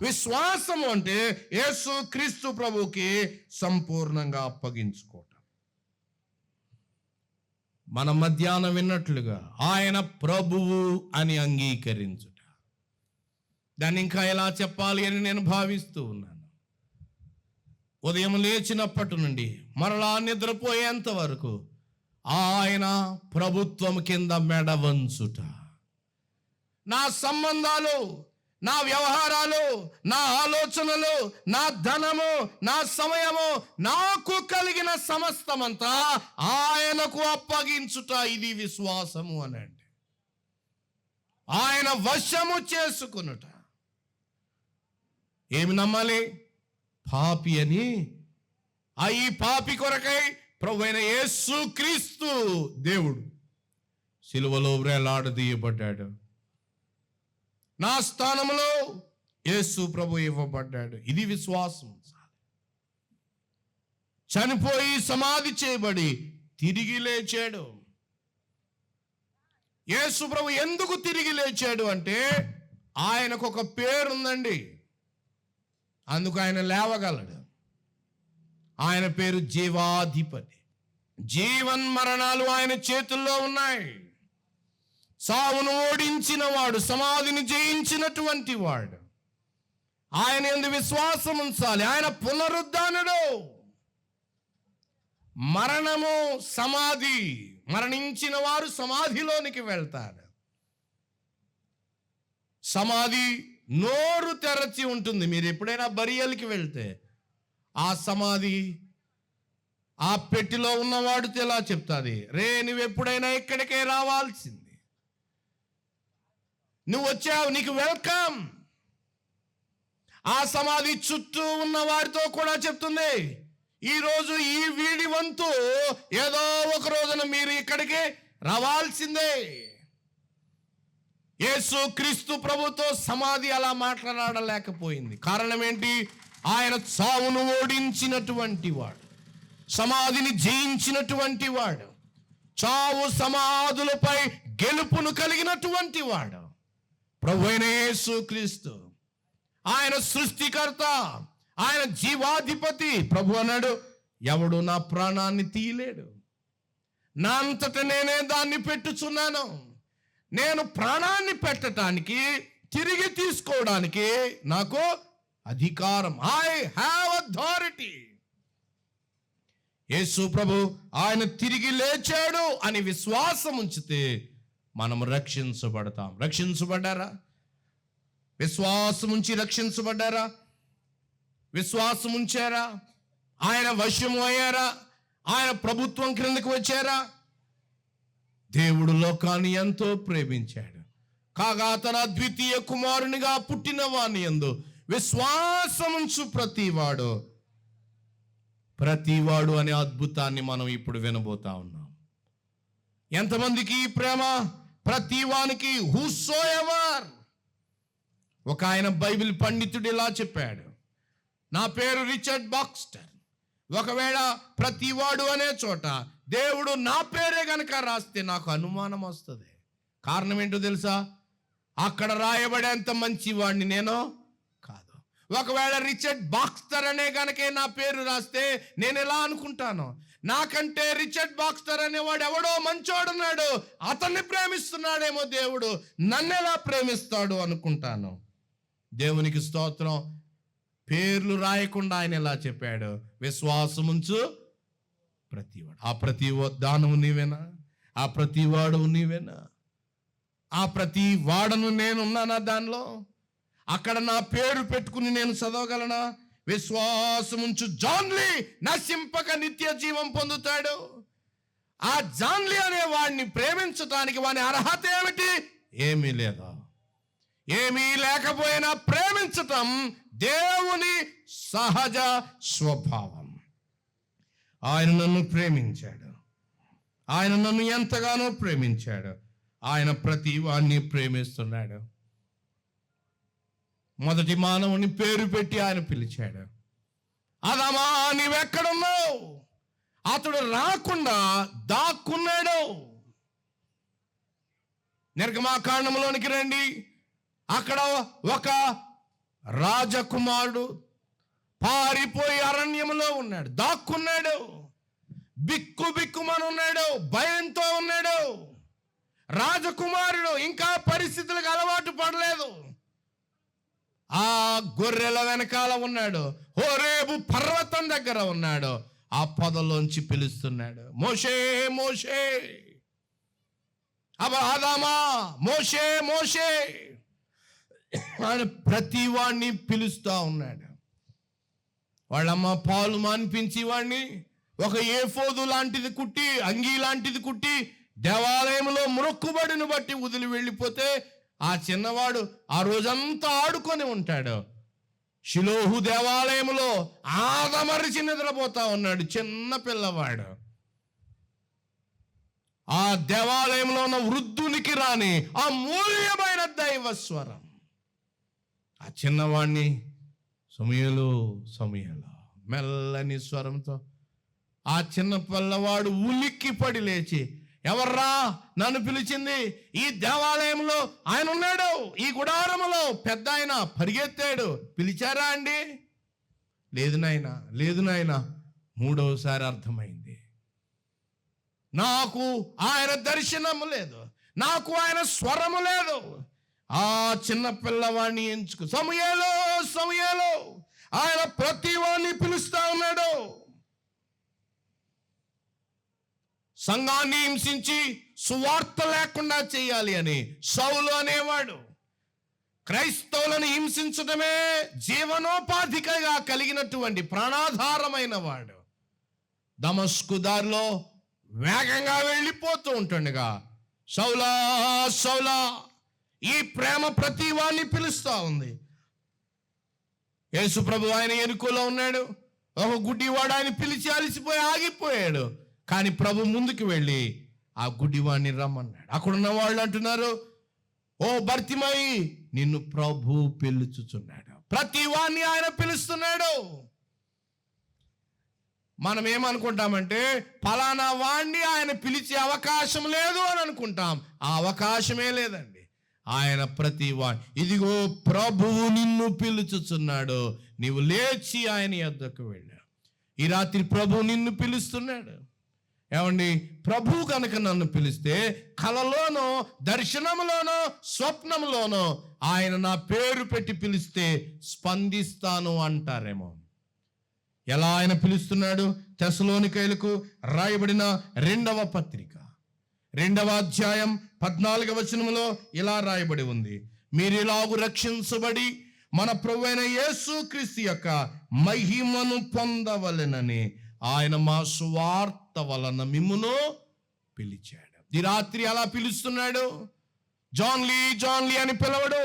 [SPEAKER 1] విశ్వాసం అంటే యేసు క్రీస్తు ప్రభుకి సంపూర్ణంగా అప్పగించుకోవటం. మన మధ్యాహ్నం విన్నట్లుగా ఆయన ప్రభువు అని అంగీకరించుట. దాన్ని ఇంకా ఎలా చెప్పాలి అని నేను భావిస్తూ ఉన్నాను. ఉదయం లేచినప్పటి నుండి మరలా నిద్రపోయేంత వరకు ఆయన ప్రభుత్వం కింద మెడ వంచుట. నా సంబంధాలు, నా వ్యవహారాలు, నా ఆలోచనలు, నా ధనము, నా సమయము, నాకు కలిగిన సమస్తమంతా ఆయనకు అప్పగించుట. ఇది విశ్వాసము అనండి. ఆయన వశము చేసుకునుట. ఏమి నమ్మాలి? పాపి అని. ఈ పాపి కొరకై ప్రభువైన యేసుక్రీస్తు దేవుడు సిలువలో వేలాడదీయబడ్డాడు. నా స్థానంలో యేసు ప్రభు ఇవ్వబడ్డాడు. ఇది విశ్వాసం. చనిపోయి సమాధి చేయబడి తిరిగి లేచాడు. యేసు ప్రభు ఎందుకు తిరిగి లేచాడు అంటే ఆయనకు ఒక పేరుందండి, అందుకు ఆయన లేవగలడు. ఆయన పేరు జీవాధిపతి. జీవన్ మరణాలు ఆయన చేతుల్లో ఉన్నాయి. సావును ఓడించిన వాడు, సమాధిని జయించినటువంటి వాడు. ఆయన యందు విశ్వాసం ఉంచాలి. ఆయన పునరుద్ధానుడు. మరణము, సమాధి, మరణించిన వారు సమాధిలోనికి వెళ్తారు. సమాధి నోరు తెరచి ఉంటుంది. మీరు ఎప్పుడైనా బరియల్కి వెళ్తే ఆ సమాధి, ఆ పెట్టిలో ఉన్నవాడు ఎలా చెప్తాది, రే నువ్వు ఎప్పుడైనా ఇక్కడికే రావాల్సింది, నువ్వు వచ్చావు, నీకు వెల్కమ్. ఆ సమాధి చుట్టూ ఉన్న వారితో కూడా చెప్తుంది, ఈరోజు ఈ వీడి వంతు ఏదో ఒక రోజున మీరు ఇక్కడికి రావాల్సిందే. యేసు క్రీస్తు ప్రభుతో సమాధి అలా మాట్లాడలేకపోయింది. కారణం ఏంటి? ఆయన చావును ఓడించినటువంటి వాడు, సమాధిని జయించినటువంటి వాడు, చావు సమాధులపై గెలుపును కలిగినటువంటి వాడు ప్రభువైన యేసుక్రీస్తు. ఆయన సృష్టికర్త, ఆయన జీవాధిపతి. ప్రభు అన్నాడు, ఎవడు నా ప్రాణాన్ని తీయలేడు, నా అంతట నేనే దాన్ని పెట్టుచున్నాను. నేను ప్రాణాన్ని పెట్టడానికి, తిరిగి తీసుకోవడానికి నాకు అధికారం. I have authority. యేసు ప్రభు ఆయన తిరిగి లేచాడు అని విశ్వాసం ఉంచితే మనం రక్షించబడతాం. రక్షించబడ్డారా? విశ్వాసం ఉంచి రక్షించబడ్డారా? విశ్వాసం ఉంచారా? ఆయన వశము అయ్యారా? ఆయన ప్రభుత్వం క్రిందకు వచ్చారా? దేవుడు లోకాన్ని ఎంతో ప్రేమించాడు కాగా తన ద్వితీయ కుమారునిగా పుట్టిన వాని యందు విశ్వాసముంచు ప్రతివాడు అనే అద్భుతాన్ని మనం ఇప్పుడు వినబోతా ఉన్నాం. ఎంతమందికి ఈ ప్రేమ? ప్రతివానికి. హూసోఎవర్. ఒక ఆయన బైబిల్ పండితుడు ఇలా చెప్పాడు, నా పేరు రిచర్డ్ బాక్స్టర్. ఒకవేళ ప్రతివాడు అనే చోట దేవుడు నా పేరే గనక రాస్తే నాకు అనుమానం వస్తుంది. కారణం ఏంటో తెలుసా? అక్కడ రాయబడేంత మంచివాడిని నేను కాదు. ఒకవేళ రిచర్డ్ బాక్స్టర్ అనే గనకే నా పేరు రాస్తే నేను ఎలా అనుకుంటాను, నాకంటే రిచర్డ్ బాక్స్టర్ అనేవాడు ఎవడో మంచోడున్నాడు, అతన్ని ప్రేమిస్తున్నాడేమో దేవుడు, నన్ను ఎలా ప్రేమిస్తాడు అనుకుంటాను. దేవునికి స్తోత్రం. పేర్లు రాయకుండా ఆయన ఎలా చెప్పాడు, విశ్వాసముంచు ప్రతివాడు. ఆ ప్రతి దానము నీవేనా? ఆ ప్రతివాడు నీవేనా? ఆ ప్రతి వాడను నేనున్నానా దానిలో? అక్కడ నా పేరు పెట్టుకుని నేను చదవగలనా? విశ్వాసముంచు జాన్లీ నశింపక నిత్య జీవం పొందుతాడు. ఆ జాన్లీ అనే వాడిని ప్రేమించటానికి వాని అర్హత ఏమిటి? ఏమీ లేదా. ఏమీ లేకపోయినా ప్రేమించటం దేవుని సహజ స్వభావం. ఆయన నన్ను ప్రేమించాడు. ఆయన నన్ను ఎంతగానో ప్రేమించాడు. ఆయన ప్రతి వాడిని ప్రేమిస్తున్నాడు. మొదటి మానవుని పేరు పెట్టి ఆయన పిలిచాడు. అదమా నీవెక్కడున్నావు? అతడు రాకుండా దాక్కున్నాడు. నిర్గమాకాండంలోనికి రండి. అక్కడ ఒక రాజకుమారుడు పారిపోయి అరణ్యంలో ఉన్నాడు, దాక్కున్నాడు. బిక్కుమని ఉన్నాడు, భయంతో ఉన్నాడు. రాజకుమారుడు ఇంకా పరిస్థితులకు అలవాటు పడలేదు. ఆ గొర్రెల వెనకాల ఉన్నాడు, హోరేబు పర్వతం దగ్గర ఉన్నాడు. ఆ పొదలోంచి పిలుస్తున్నాడు, మోషే మోషే, ఆదామా మోషే మోషే అని ప్రతి వాడిని పిలుస్తూ ఉన్నాడు. వాళ్ళమ్మ పాలు మాన్పించి వాడిని ఒక ఏఫోదు లాంటిది కుట్టి, అంగీ లాంటిది కుట్టి దేవాలయంలో మొక్కుబడిని బట్టి వదిలి వెళ్ళిపోతే ఆ చిన్నవాడు ఆ రోజంతా ఆడుకొని ఉంటాడు. షిలోహు దేవాలయంలో ఆదమరిచి నిద్రపోతా ఉన్నాడు చిన్న పిల్లవాడు. ఆ దేవాలయంలో ఉన్న వృద్ధునికి రాని ఆ మూల్యమైన దైవస్వరం ఆ చిన్నవాడిని సమూయేలు మెల్లని స్వరంతో ఆ చిన్న పిల్లవాడు ఉలిక్కి పడి లేచి, ఎవర్రా నన్ను పిలిచింది? ఈ దేవాలయంలో ఆయన ఉన్నాడు, ఈ గుడారములో పెద్ద ఆయన పరిగెత్తాడు, పిలిచారా అండి? లేదు నాయనా. మూడవసారి అర్థమైంది, నాకు ఆయన దర్శనము లేదు, నాకు ఆయన స్వరము లేదు. ఆ చిన్న పిల్లవాడిని ఎంచుకు సమూయేలు ఆయన ప్రతి వాడిని పిలుస్తా ఉన్నాడు. సంఘాన్ని హింసించి సువార్త లేకుండా చేయాలి అని సౌలు అనేవాడు క్రైస్తవులను హింసించడమే జీవనోపాధికగా కలిగినటువంటి ప్రాణాధారమైన వాడు దమస్కు దారిలో వేగంగా వెళ్ళిపోతూ ఉంటుండగా సౌలా ఈ ప్రేమ ప్రతి వాడిని పిలుస్తూ ఉంది. యేసు ప్రభు ఆయన ఎరుకలో ఉన్నాడు. ఒక గుడ్డివాడు ఆయన పిలిచి అలిసిపోయి ఆగిపోయాడు. కానీ ప్రభు ముందుకు వెళ్ళి ఆ గుడ్డివాడిని రమ్మన్నాడు. అక్కడున్న వాళ్ళు అంటున్నారు, ఓ భర్తిమయి, నిన్ను ప్రభు పిలుచుచున్నాడు. ప్రతి వాడిని ఆయన పిలుస్తున్నాడు. మనం ఏమనుకుంటామంటే ఫలానా వాణ్ణి ఆయన పిలిచే అవకాశం లేదు అని అనుకుంటాం. ఆ అవకాశమే లేదండి. ఆయన ప్రతి వాణ్ణి, ఇదిగో ప్రభువు నిన్ను పిలుచుచున్నాడు, నీవు లేచి ఆయన యొద్దకు వెళ్ళా. ఈ రాత్రి ప్రభువు నిన్ను పిలుస్తున్నాడు. ఏమండి, ప్రభువు కనుక నన్ను పిలిస్తే కలలోనో దర్శనంలోనో స్వప్నంలోనో ఆయన నా పేరు పెట్టి పిలిస్తే స్పందిస్తాను అంటారేమో. ఎలా ఆయన పిలుస్తున్నాడు? తెస్సలోనికైలకు రాయబడిన 2వ పత్రిక 2వ అధ్యాయం 14వ వచనంలో ఇలా రాయబడి ఉంది, మీరిలాగు రక్షించబడి మన ప్రభువైన యేసుక్రీస్తు యొక్క మహిమను పొందవలెనని ఆయన మా సువార్త వలన మిమ్మును పిలిచాడు. ఈ రాత్రి అలా పిలుస్తున్నాడు. జాన్లీ జాన్లీ అని పిలవడు,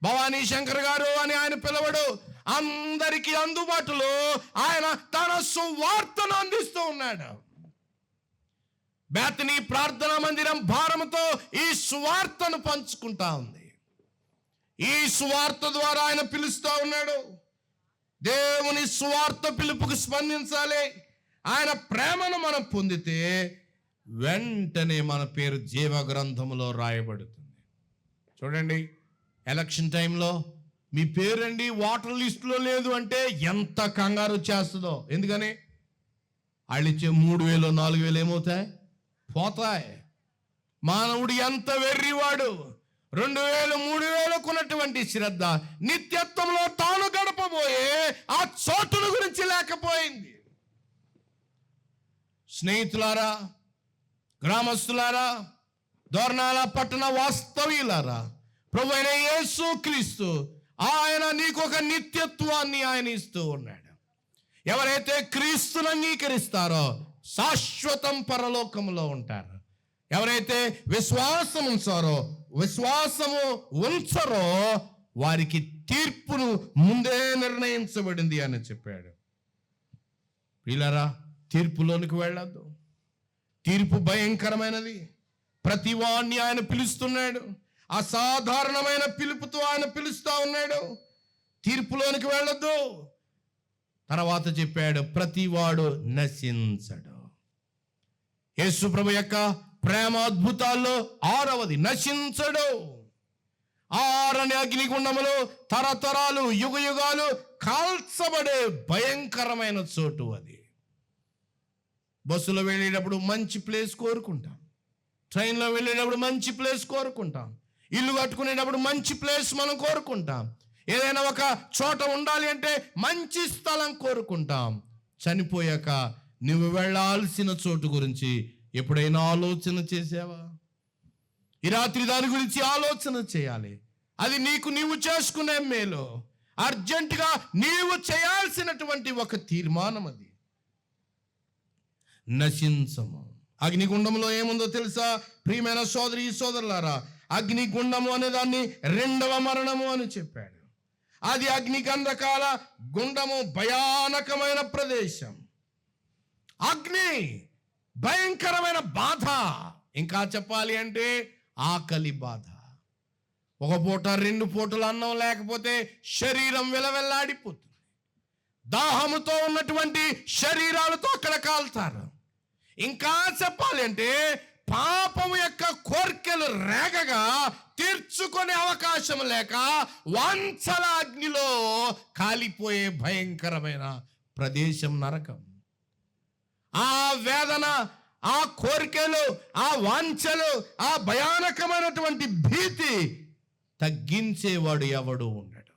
[SPEAKER 1] భవానీ శంకర్ గారు అని ఆయన పిలవడు. అందరికీ అందుబాటులో ఆయన తన సువార్తను అందిస్తూ ఉన్నాడు. బేతనీ ప్రార్థనా మందిరం భారముతో ఈ సువార్తను పంచుకుంటా ఉంది. ఈ సువార్త ద్వారా ఆయన పిలుస్తూ ఉన్నాడు. దేవుని సువార్త పిలుపుకు స్పందించాలి. ఆయన ప్రేమను మనం పొందితే వెంటనే మన పేరు జీవ గ్రంథములో రాయబడుతుంది. చూడండి, ఎలక్షన్ టైంలో మీ పేరండి ఓటర్ లిస్టులో లేదు అంటే ఎంత కంగారు వచ్చేస్తుందో. ఎందుకని? వాళ్ళు ఇచ్చే 3,000 4,000 ఏమవుతాయి? పోతాయి. మానవుడు ఎంత వెర్రివాడు! 2,000 3,000 కొన్నటువంటి శ్రద్ధ నిత్యత్వంలో తాను గడపబోయే ఆ చోటుల గురించి లేకపోయింది. స్నేహితులారా, గ్రామస్తులారా, దోర్నాల పట్టణ వాస్తవ్యులారా, ప్రభువైన యేసుక్రీస్తు ఆయన నీకు ఒక నిత్యత్వాన్ని ఆయన ఇస్తూ ఉన్నాడు. ఎవరైతే క్రీస్తును అంగీకరిస్తారో శాశ్వతం పరలోకంలో ఉంటారు. ఎవరైతే విశ్వాసం ఉంచరో వారికి తీర్పును ముందే నిర్ణయించబడింది అని చెప్పాడు. వీళ్ళారా, తీర్పులోనికి వెళ్ళొద్దు. తీర్పు భయంకరమైనది. ప్రతి వాణ్ణి ఆయన పిలుస్తున్నాడు. అసాధారణమైన పిలుపుతో ఆయన పిలుస్తూ ఉన్నాడు. తీర్పులోనికి వెళ్ళొద్దు. తర్వాత చెప్పాడు, ప్రతివాడు నశించడు. యేసు ప్రభు యొక్క ప్రేమ అద్భుతాల్లో 6వది నశించడు. 6 అగ్నిగుండములు తరతరాలు యుగయుగాలు కాల్చబడే భయంకరమైన చోటు అది. బస్సులో వెళ్ళేటప్పుడు మంచి ప్లేస్ కోరుకుంటాం, ట్రైన్లో వెళ్ళేటప్పుడు మంచి ప్లేస్ కోరుకుంటాం, ఇల్లు కట్టుకునేటప్పుడు మంచి ప్లేస్ మనం కోరుకుంటాం, ఏదైనా ఒక చోట ఉండాలి అంటే మంచి స్థలం కోరుకుంటాం. చనిపోయాక నువ్వు వెళ్ళాల్సిన చోటు గురించి ఎప్పుడైనా ఆలోచన చేసావా? ఈ రాత్రి దాని గురించి ఆలోచన చేయాలి. అది నీవు చేసుకునే మేలు. అర్జెంటుగా నీవు చేయాల్సినటువంటి ఒక తీర్మానం అది. నశించము. అగ్నిగుండంలో ఏముందో తెలుసా ప్రియమైన సోదరి సోదరులారా? అగ్నిగుండము అనే దాన్ని 2వ మరణము అని చెప్పాడు. అది అగ్నిగంధకాల గుండము, భయానకమైన ప్రదేశం. అగ్ని, భయంకరమైన బాధ. ఇంకా చెప్పాలి అంటే ఆకలి బాధ. ఒక పూట 2 పూటలు అన్నం లేకపోతే శరీరం విలవెల్లాడిపోతుంది. దాహముతో ఉన్నటువంటి శరీరాలతో అక్కడ కాల్తారు. ఇంకా చెప్పాలి అంటే పాపము యొక్క కోర్కెలు రేగగా తీర్చుకునే అవకాశం లేక వాంఛల అగ్నిలో కాలిపోయే భయంకరమైన ప్రదేశం నరకం. ఆ వేదన, ఆ కోరికలు, ఆ వాంఛలు, ఆ భయానకమైనటువంటి భీతి తగ్గించేవాడు ఎవడు ఉండడు.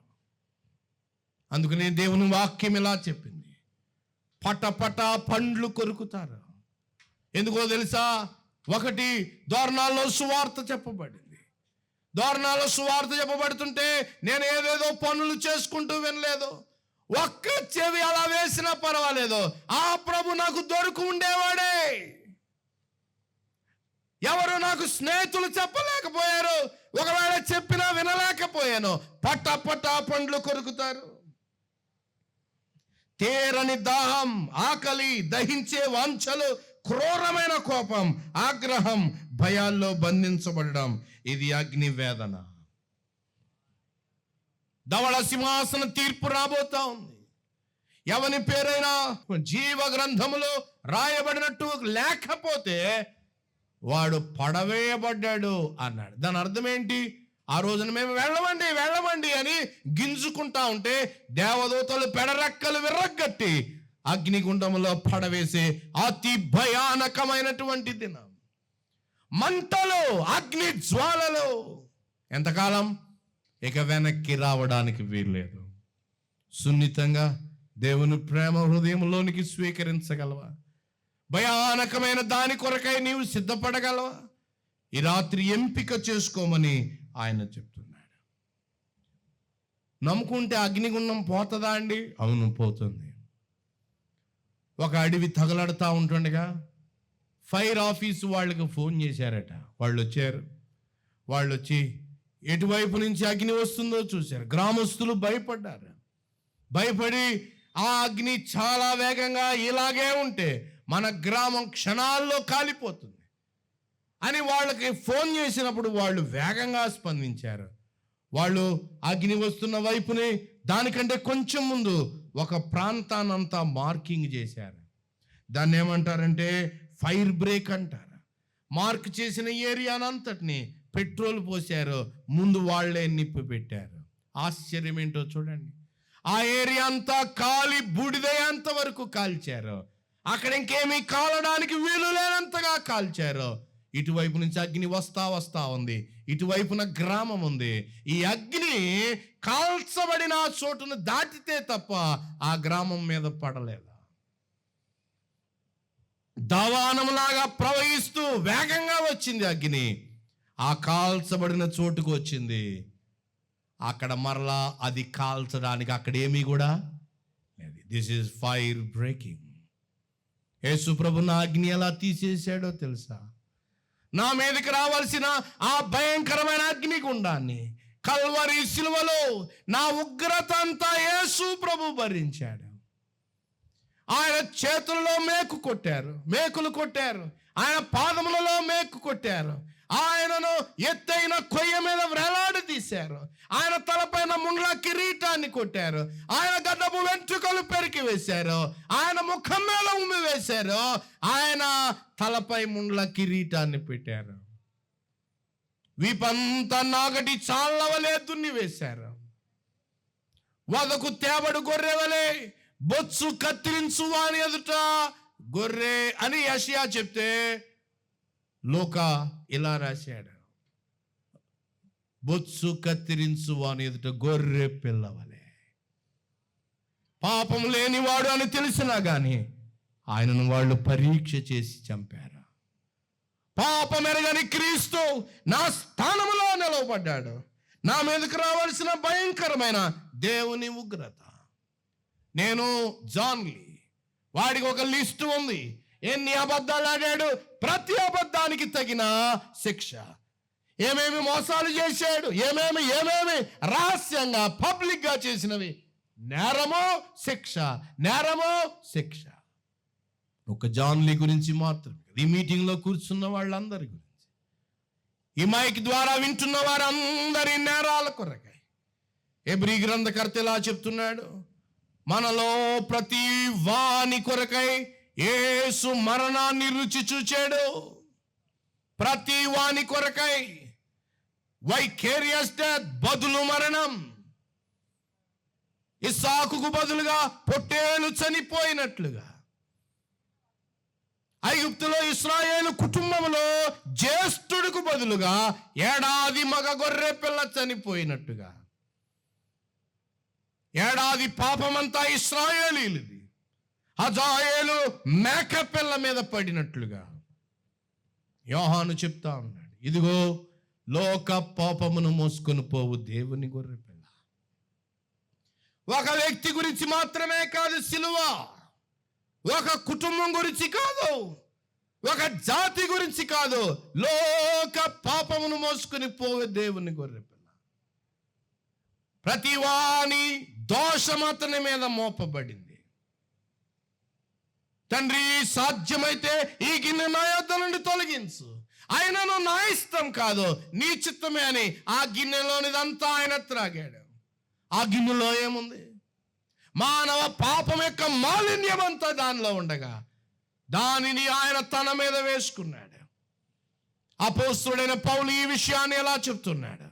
[SPEAKER 1] అందుకనే దేవుని వాక్యం ఇలా చెప్పింది, పటపట పండ్లు కొరుకుతారు. ఎందుకో తెలుసా? 1 దోర్నాల్లో సువార్త చెప్పబడింది. దోర్నాల్లో సువార్త చెప్పబడుతుంటే నేను ఏదేదో పనులు చేసుకుంటూ వినలేదు. ఒక్క చెవి అలా వేసినా పర్వాలేదు, ఆ ప్రభు నాకు దొరికి ఉండేవాడే. ఎవరు నాకు స్నేహితులు చెప్పలేకపోయారు, ఒకవేళ చెప్పినా వినలేకపోయాను. పట్ట పండ్లు కొరుకుతారు. తీరని దాహం, ఆకలి, దహించే వాంఛలు, క్రూరమైన కోపం, ఆగ్రహం, భయాల్లో బంధించబడడం, ఇది అగ్ని వేదన. ధవళ సింహాసన తీర్పు రాబోతా ఉంది. ఎవని పేరైనా జీవ గ్రంథములో రాయబడినట్టు లేకపోతే వాడు పడవేయబడ్డాడు అన్నాడు. దాని అర్థం ఏంటి? ఆ రోజున మేము వెళ్ళమండి అని గింజుకుంటా ఉంటే దేవదూతలు పెడరెక్కలు విర్రగట్టి అగ్నిగుండములో పడవేసే అతి భయానకమైనటువంటి దినం. మంటలు, అగ్ని జ్వాలలు. ఎంతకాలం? ఇక వెనక్కి రావడానికి వీల్లేదు. సున్నితంగా దేవుని ప్రేమ హృదయంలోనికి స్వీకరించగలవా? భయానకమైన దాని కొరకై నీవు సిద్ధపడగలవా? ఈ రాత్రి ఎంపిక చేసుకోమని ఆయన చెప్తున్నాడు. నమ్ముకుంటే అగ్నిగుండం పోతుందా అండి? అవును, పోతుంది. ఒక అడవి తగలడుతూ ఉంటుండగా ఫైర్ ఆఫీసు వాళ్ళకి ఫోన్ చేశారట. వాళ్ళు వచ్చారు. వాళ్ళు వచ్చి ఎటువైపు నుంచి అగ్ని వస్తుందో చూశారు. గ్రామస్తులు భయపడ్డారు. భయపడి ఆ అగ్ని చాలా వేగంగా ఇలాగే ఉంటే మన గ్రామం క్షణాల్లో కాలిపోతుంది అని వాళ్ళకి ఫోన్ చేసినప్పుడు వాళ్ళు వేగంగా స్పందించారు. వాళ్ళు అగ్ని వస్తున్న వైపునే దానికంటే కొంచెం ముందు ఒక ప్రాంతాన్నంతా మార్కింగ్ చేశారు. దాన్ని ఏమంటారంటే ఫైర్ బ్రేక్ అంటారు. మార్క్ చేసిన ఏరియానంతటిని పెట్రోల్ పోశారు. ముందు వాళ్లే నిప్పు పెట్టారు. ఆశ్చర్యం ఏంటో చూడండి. ఆ ఏరియా అంతా కాలి బూడిదయ్యేంత వరకు కాల్చారు. అక్కడ ఇంకేమీ కాలడానికి వీలు లేనంతగా కాల్చారు. ఇటువైపు నుంచి అగ్ని వస్తా ఉంది. ఇటువైపున గ్రామం ఉంది. ఈ అగ్ని కాల్చబడిన చోటును దాటితే తప్ప ఆ గ్రామం మీద పడలేదు. దవానంలాగా ప్రవహిస్తూ వేగంగా వచ్చింది అగ్ని. ఆ కాల్చబడిన చోటుకు వచ్చింది. అక్కడ మరలా అది కాల్చడానికి అక్కడ ఏమీ కూడా లేదు. This is fire breaking. Yesu ప్రభు నా అగ్ని ఎలా తీసేశాడో తెలుసా? నా మీదకి రావాల్సిన ఆ భయంకరమైన అగ్నిగుండాన్ని కల్వరి సిలువలో నా ఉగ్రత అంతా యేసు ప్రభు భరించాడు. ఆయన చేతులలో మేకులు కొట్టారు. ఆయన పాదములలో మేకు కొట్టారు. ఆయనను ఎత్తైన కొయ్య మీద వేలాడదీశారు. ఆయన తలపైన ముండ్ల కిరీటాన్ని కొట్టారు. ఆయన గడ్డపు వెంట్రుకలు పెరికి వేశారు. ఆయన ముఖం మీద ఉమ్మి వేశారు. ఆయన తలపై ముండ్ల కిరీటాన్ని పెట్టారు. వీపంతా నాగటి చాళ్ళవలే దున్ని వేశారు. వదకు తేబడు గొర్రెవలే బొత్సు కత్తిరించు వాని ఎదుట గొర్రె అని యెషయా చెప్తే లూకా ఇలా రాశాడు, బొత్సు కత్తిరించు వాని ఎదుట గొర్రె పిల్లవలే. పాపం లేనివాడు అని తెలిసినా గాని ఆయనను వాళ్ళు పరీక్ష చేసి చంపారు. పాపం ఎరగని క్రీస్తు నా స్థానంలో నిలవబడ్డాడు. నా మీదకి రావాల్సిన భయంకరమైన దేవుని ఉగ్రత. నేను జాన్లీ, వాడికి ఒక లిస్టు ఉంది. ఎన్ని అబద్ధాలు ఆడాడు, ప్రతి అబద్ధానికి తగిన శిక్ష. ఏమేమి మోసాలు చేశాడు, ఏమేమి రహస్యంగా పబ్లిక్గా చేసినవి నేరమో శిక్ష. ఒక జాన్లీ గురించి మాత్రమే, ఈ మీటింగ్లో కూర్చున్న వాళ్ళందరి గురించి, ఈ మైక్ ద్వారా వింటున్న వారందరి నేరాల కొరకై హెబ్రీ గ్రంథకర్త ఇలా చెప్తున్నాడు, మనలో ప్రతి వాని కొరకై యేసు మరణాన్ని రుచి చూచాడు. ప్రతి వాని కొరకై వైకేరియస్ డెత్, బదులు మరణం. ఇస్సాకుకు బదులుగా పొట్టేలు చనిపోయినట్లుగా, ఐగుప్తులో ఇశ్రాయేలు కుటుంబంలో జ్యేష్ఠుడికి బదులుగా ఏడాది మగ గొర్రె పిల్ల చనిపోయినట్టుగా, ఏడాది పాపమంతా ఇశ్రాయేలీలది, హజాయేలు మేక పిల్ల మీద పడినట్లుగా యోహాను చెప్తా ఉన్నాడు, ఇదిగో లోక పాపమును మోసుకొని పోవు దేవుని గొర్రె పిల్ల. ఒక వ్యక్తి గురించి మాత్రమే కాదు సిలువ, ఒక కుటుంబం గురించి కాదు, ఒక జాతి గురించి కాదు, లోక పాపమును మోసుకొని పోవే దేవుని గొర్రె పిల్ల. ప్రతి వాని దోషం అతని మీద మోపబడింది. తండ్రి, సాధ్యమైతే ఈ గిన్నె నా యొద్ద నుండి తొలగించు, ఆయనను నా ఇష్టం కాదు నీ చిత్తమే అని ఆ గిన్నెలోనిదంతా ఆయన త్రాగాడు. ఆ గిన్నెలో ఏముంది? మానవ పాపం యొక్క మాలిన్యం అంతా దానిలో ఉండగా దానిని ఆయన తన మీద వేసుకున్నాడు. అపోస్తలుడైన పౌలు ఈ విషయాన్ని ఎలా చెప్తున్నాడు?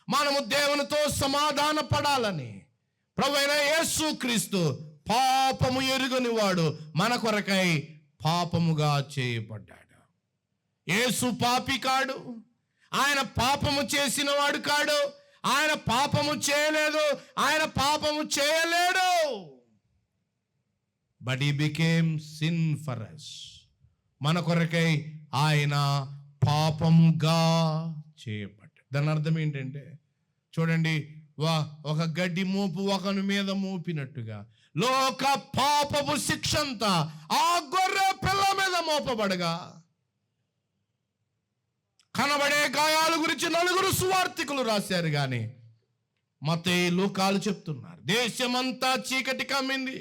[SPEAKER 1] మనము దేవునితో సమాధాన పడాలని ప్రభువైన యేసుక్రీస్తు పాపము ఎరుగని వాడు మన కొరకై పాపముగా చేయబడ్డాడు. యేసు పాపి కాడు, ఆయన పాపము చేసిన వాడు కాడు, ఆయన పాపము చేయలేదు, ఆయన పాపము చేయలేడు. But he became sin for us. మన కొరకై ఆయన పాపముగా చేయబడ్డాడు. దాని అర్థం ఏంటంటే చూడండి, ఒక గడ్డి మోపు ఒకని మీద మోపినట్టుగా లోక పాపపు శిక్ష అంతా ఆ గొర్రె పిల్ల మీద మోపబడగా కనబడే గాయాల గురించి 4 సువార్తికులు రాశారు. కానీ మత్తయి, లూకాలు చెప్తున్నారు దేశమంతా చీకటి కమ్మింది.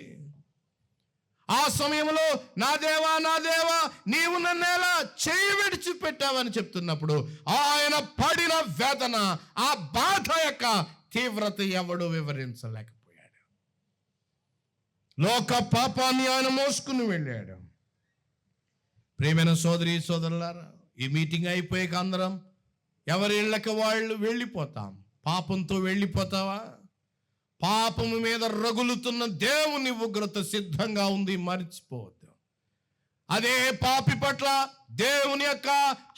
[SPEAKER 1] ఆ సమయంలో నా దేవా నా దేవా నీవు నన్ను ఎలా చేయి విడిచిపెట్టావని చెప్తున్నప్పుడు ఆయన పడిన వేదన, ఆ బాధ యొక్క తీవ్రత ఎవడు వివరించలేకపోయాడు. లోక పాపాన్ని ఆయన మోసుకుని వెళ్ళాడు. ప్రియమైన సోదరి సోదరులారా, ఈ మీటింగ్ అయిపోయాక అందరం ఎవరి ఇళ్ళకి వాళ్ళు వెళ్ళిపోతాం. పాపంతో వెళ్ళిపోతావా? పాపము మీద రగులుతున్న దేవుని ఉగ్రత సిద్ధంగా ఉంది, మర్చిపోవద్దు. అదే పాపి పట్ల దేవుని యొక్క